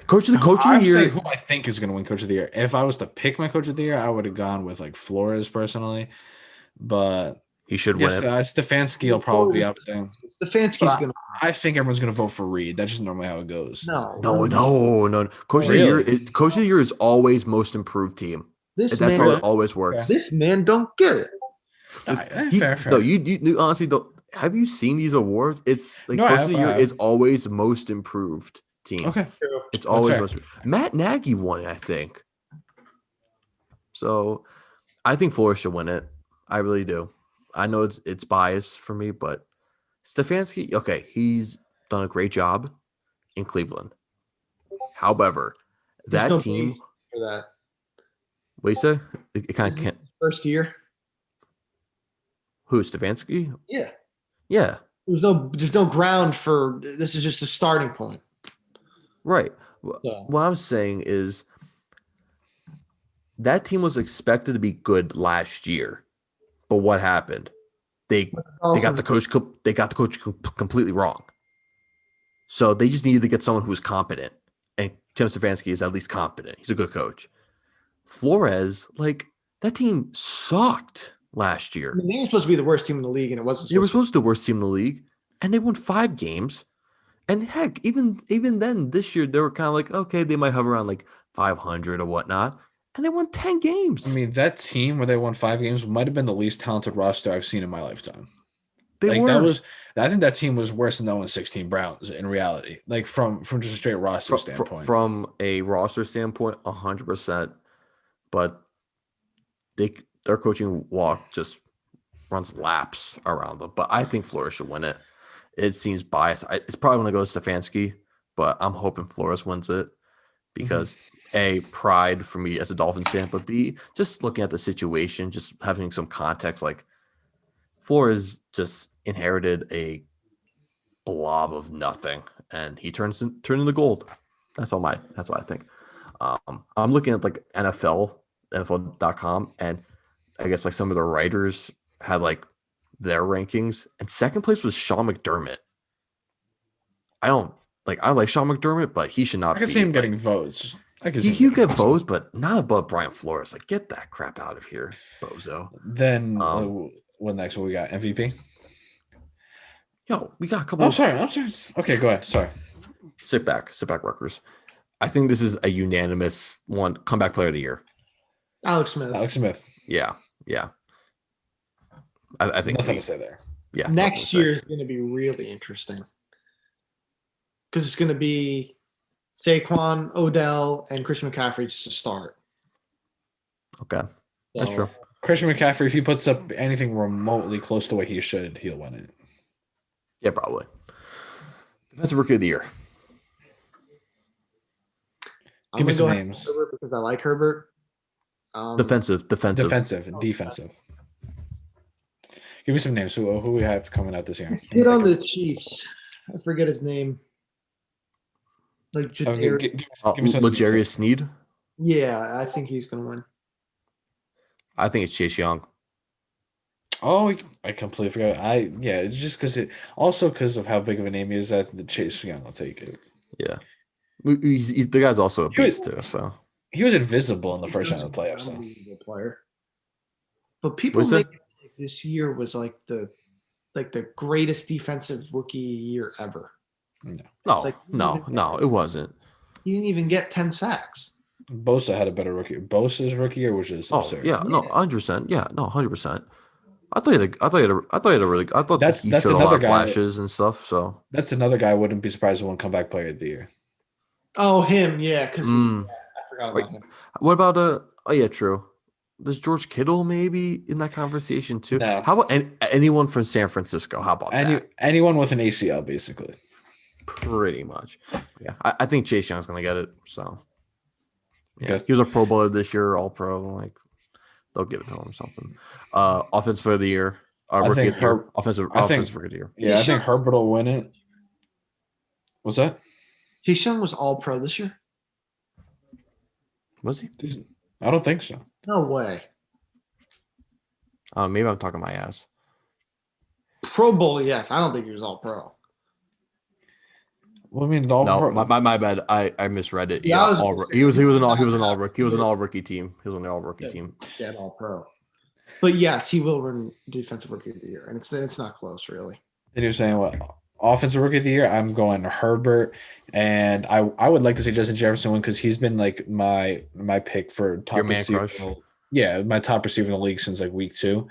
Coach of the I'm year. saying who I think is going to win coach of the year. If I was to pick my coach of the year, I would have gone with Flores personally, but He should yes, win it. Stefanski will probably be up there. Stefanski's going to. I think everyone's going to vote for Reid. That's just normally how it goes. No. Coach of the year. Coach of the year is always most improved team. This That's man, how it always works. this man don't get it. Fair. No, you honestly don't. Have you seen these awards? It's like No, I coach have, of the I year have. is always most improved team. Okay. It's always fair. most. Matt Nagy won it, I think. So, I think Flores should win it. I really do. I know it's biased for me, but Stefanski, okay, he's done a great job in Cleveland. However, that There's no team. base for that What do you say? It kind of can't. first year. Who, Stefanski? Yeah. Yeah. There's no ground for this. Is just a starting point. Right. So. What I'm saying is that team was expected to be good last year, but what happened? They got the coach. They got the coach completely wrong. So they just needed to get someone who was competent, and Tim Stefanski is at least competent. He's a good coach. Flores, that team sucked last year. I mean, they were supposed to be the worst team in the league, and it wasn't. They were supposed to be the worst team in the league, and they won 5 games. And heck, even then, this year they were kind of okay, they might hover around 500 or whatnot, and they won 10 games. I mean, that team where they won 5 games might have been the least talented roster I've seen in my lifetime. They were. I think that team was worse than the 16 Browns in reality. From just a straight roster standpoint. From a roster standpoint, 100%. But their coaching walk just runs laps around them. But I think Flores should win it. It seems biased. It's probably going to go to Stefanski, but I'm hoping Flores wins it because A, pride for me as a Dolphins fan, but B, just looking at the situation, just having some context, Flores just inherited a blob of nothing, and he turned into gold. That's what I think. I'm looking at like NFL.com, and I guess like some of the writers had like their rankings, and second place was Sean McDermott. I like Sean McDermott, but he should not. I can see him getting votes. He get votes, but not above Brian Flores. Like, get that crap out of here, bozo. Then what next? What we got? MVP. Yo, we got a couple. I'm sorry. Okay, go ahead. Sorry. Sit back, Rutgers. I think this is a unanimous one. Comeback player of the year. Alex Smith. Yeah. I think nothing to say there. Yeah. Next year is going to be really interesting because it's going to be Saquon, Odell, and Christian McCaffrey just to start. Okay, that's true. Christian McCaffrey, if he puts up anything remotely close to what he should, he'll win it. Yeah, probably. Defensive Rookie of the Year. Give me some names. Herbert because I like Herbert. Defensive. Defensive. Give me some names. Who we have coming out this year? Hit on the Chiefs. I forget his name. Like L'Jarius Sneed. Yeah, I think he's gonna win. I think it's Chase Young. Oh, I completely forgot. It's just because of how big of a name he is. That the Chase Young will take it. Yeah, the guy's also a beast too. So he was invisible in the first round of the playoffs. So. Player. But people make this year was like the greatest defensive rookie year ever. No, it wasn't. He didn't even get 10 sacks. Bosa had a better rookie. Bosa's rookie year was just absurd. Yeah, no, 100%. Yeah, no, 100%. I thought he that's showed a lot another of guy, flashes and stuff. So that's another guy I wouldn't be surprised if won comeback player of the year. Oh, him, yeah, because I forgot about him. What about oh yeah, true. Does George Kittle maybe in that conversation too? No. How about anyone from San Francisco? How about that? Anyone with an ACL, basically. Pretty much. Yeah. I think Chase Young's gonna get it. So yeah. Okay. He was a Pro Bowler this year, all pro. Like they'll give it to him or something. Offensive player of the year. Rookie of the year. Offensive rookie of the year. Yeah, I think Herbert will win it. What's that? Chase Young was all pro this year? Was he? I don't think so. No way. Maybe I'm talking my ass. Pro Bowl, yes. I don't think he was all pro. Well, I mean, my bad. I misread it. Yeah, he was an all rookie team. He was on the all rookie team. Yeah, all pro. But yes, he will win defensive rookie of the year, and it's not close really. Then you're saying what? Offensive rookie of the year? I'm going Herbert, and I would like to see Justin Jefferson win because he's been like my pick for top your man receiver. Crush. Yeah, my top receiver in the league since like week 2.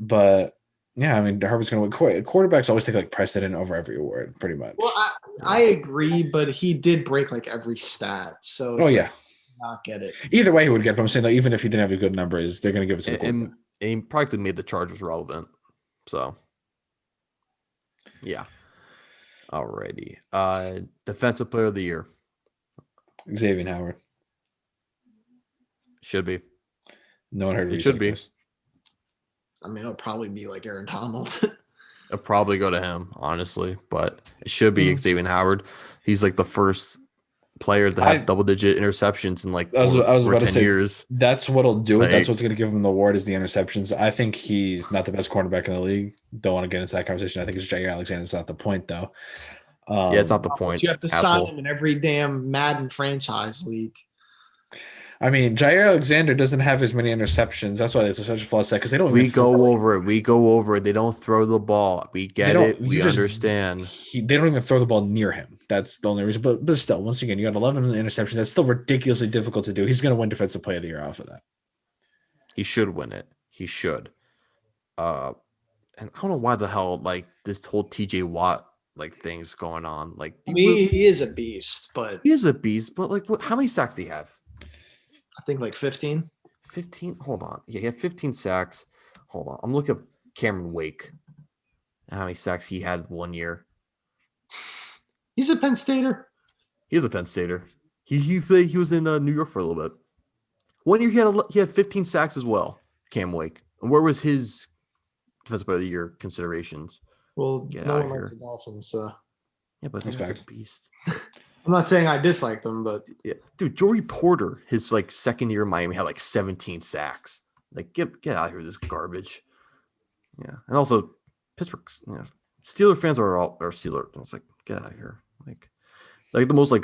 But yeah, I mean Herbert's going to win. Quarterbacks always take like precedent over every award, pretty much. Well, I agree, but he did break like every stat. So not get it. Either way, he would get. But I'm saying like even if he didn't have a good numbers, they're going to give it to the quarterback. And he probably made the Chargers relevant. So yeah. Alrighty. Defensive player of the year. Xavier Howard. Should be. No one heard it. Should be. I mean, it'll probably be like Aaron Donald. It'll probably go to him, honestly, but it should be Xavier Howard. He's like the first player to have double-digit interceptions in like I was about to 10 say, years. That's what'll do it. That's what's going to give him the award is the interceptions. I think he's not the best cornerback in the league. Don't want to get into that conversation. I think it's Jair Alexander. It's not the point, though. Yeah, it's not the point. You have to sign him in every damn Madden franchise league. I mean, Jair Alexander doesn't have as many interceptions. That's why it's such a flawed set because they don't. We go over it. They don't throw the ball. We get it. We understand. They don't even throw the ball near him. That's the only reason. But still, once again, you got 11 interceptions. That's still ridiculously difficult to do. He's going to win Defensive Player of the Year off of that. He should win it. He should. And I don't know why the hell like this whole TJ Watt like thing's going on. Like he is a beast, but like how many sacks do he have? I think like 15. 15? Hold on. Yeah, he had 15 sacks. Hold on. I'm looking at Cameron Wake. How many sacks he had 1 year. He's a Penn Stater. He is a Penn Stater. He was in New York for a little bit. 1 year he had 15 sacks as well, Cam Wake. And where was his defensive player of the year considerations. Well, Get no outta one likes here. the Dolphins, so Yeah, but That's he's a fact. beast. I'm not saying I dislike them, but Yeah, dude, Joey Porter, his like second year in Miami had like 17 sacks. Like, get out of here with this garbage. Yeah, and also Pittsburgh, Steeler fans are Steeler. It's like, get out of here. Like the most they're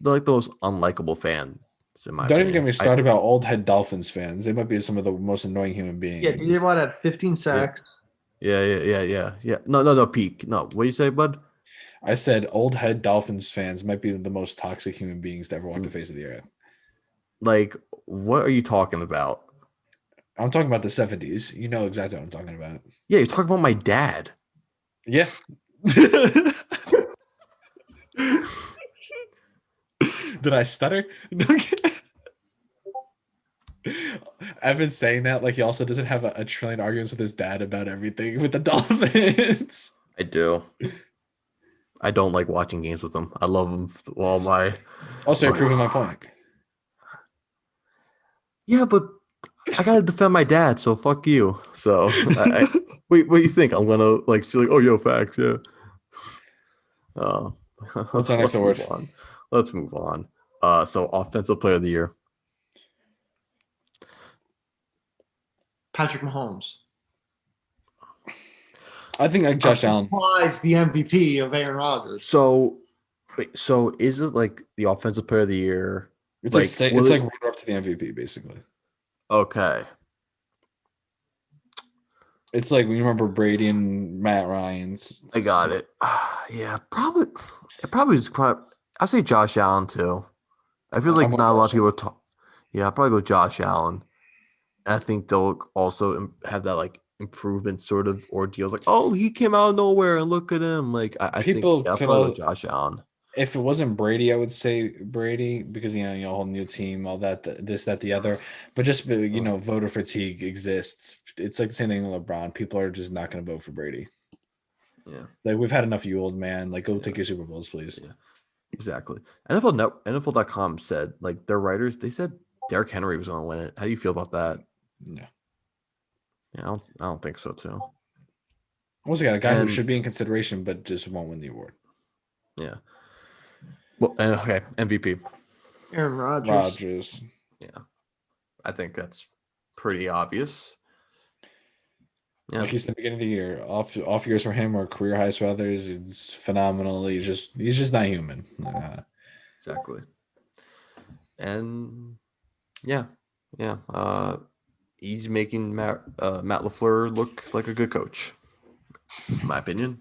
like the most unlikable fan. In my Don't even opinion. get me started about old head Dolphins fans. They might be some of the most annoying human beings. yeah, DJ Watt had 15 sacks. Yeah. No, peak. No, what do you say, bud? I said old head Dolphins fans might be the most toxic human beings to ever walk the face of the earth. Like, what are you talking about? I'm talking about the 70s. You know exactly what I'm talking about. Yeah, you're talking about my dad. Yeah. Did I stutter? I've been saying that like he also doesn't have a trillion arguments with his dad about everything with the Dolphins. I do. I don't like watching games with him. I love him. All my. Also, you're proving my point. Yeah, but I gotta defend my dad, so fuck you. So, wait, what do you think? I'm gonna like, she's like, oh, yo, facts, yeah. What's our next award? Let's move on. So offensive player of the year. Patrick Mahomes. I think like Josh Allen. Implies the MVP of Aaron Rodgers. So, wait, so is it like the offensive player of the year? It's like runner up to the MVP basically. Okay. It's like when you remember Brady and Matt Ryan's. I got it. Yeah, probably. It probably is. I'll say Josh Allen too. I feel like not a lot of people talk. Yeah, I'll probably go Josh Allen. I think they'll also have that like improvement sort of ordeals. Like, oh, he came out of nowhere and look at him. Like, I think I'll probably go Josh Allen. If it wasn't Brady, I would say Brady because you know, whole new team, all that, this, that, the other. But just voter fatigue exists. It's like the same thing with LeBron. People are just not going to vote for Brady. Yeah, like we've had enough, you old man. Like, go take your Super Bowls, please. Yeah, exactly. NFL.com said like their writers. They said Derrick Henry was going to win it. How do you feel about that? No. Yeah, I don't think so too. Once again, a guy who should be in consideration, but just won't win the award. Yeah. Well, okay, MVP. Aaron Rodgers. Yeah, I think that's pretty obvious. Yeah. Like he said at the beginning of the year, off years for him or career highs for others. It's phenomenal. He's just not human. Exactly. And yeah. He's making Matt LaFleur look like a good coach, in my opinion.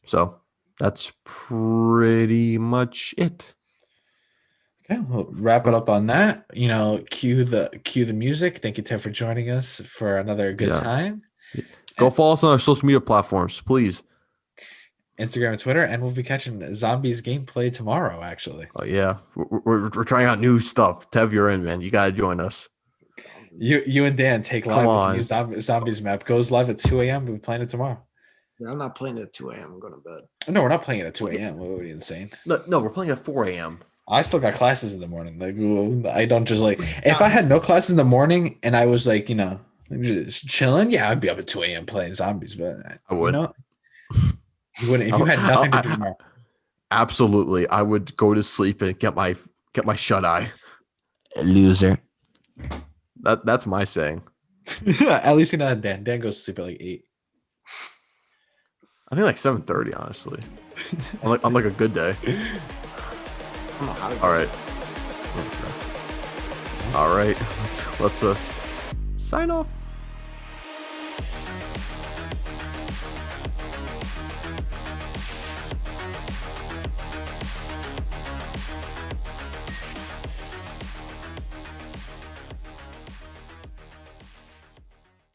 So that's pretty much it. Okay, we'll wrap it up on that. Cue the music. Thank you, Ted, for joining us for another good time. Go follow us on our social media platforms, please. Instagram and Twitter, and we'll be catching Zombies gameplay tomorrow, actually. Oh, yeah. We're trying out new stuff. Tev, you're in, man. You got to join us. You and Dan take live with the new Zombies map. Goes live at 2 a.m. We'll be playing it tomorrow. Yeah, I'm not playing it at 2 a.m. I'm going to bed. No, we're not playing it at 2 a.m. What are you insane? No, we're playing at 4 a.m. I still got classes in the morning. Like, I don't just like if I had no classes in the morning and I was like, just chilling. Yeah, I'd be up at 2 a.m. playing Zombies, but I would. You wouldn't if you had nothing to do tomorrow. Absolutely, I would go to sleep and get my shut eye. Loser. That's my saying. At least Dan. Dan goes to sleep at like 8. I think like 7:30, honestly. on like a good day. All right. All right. Let's sign off.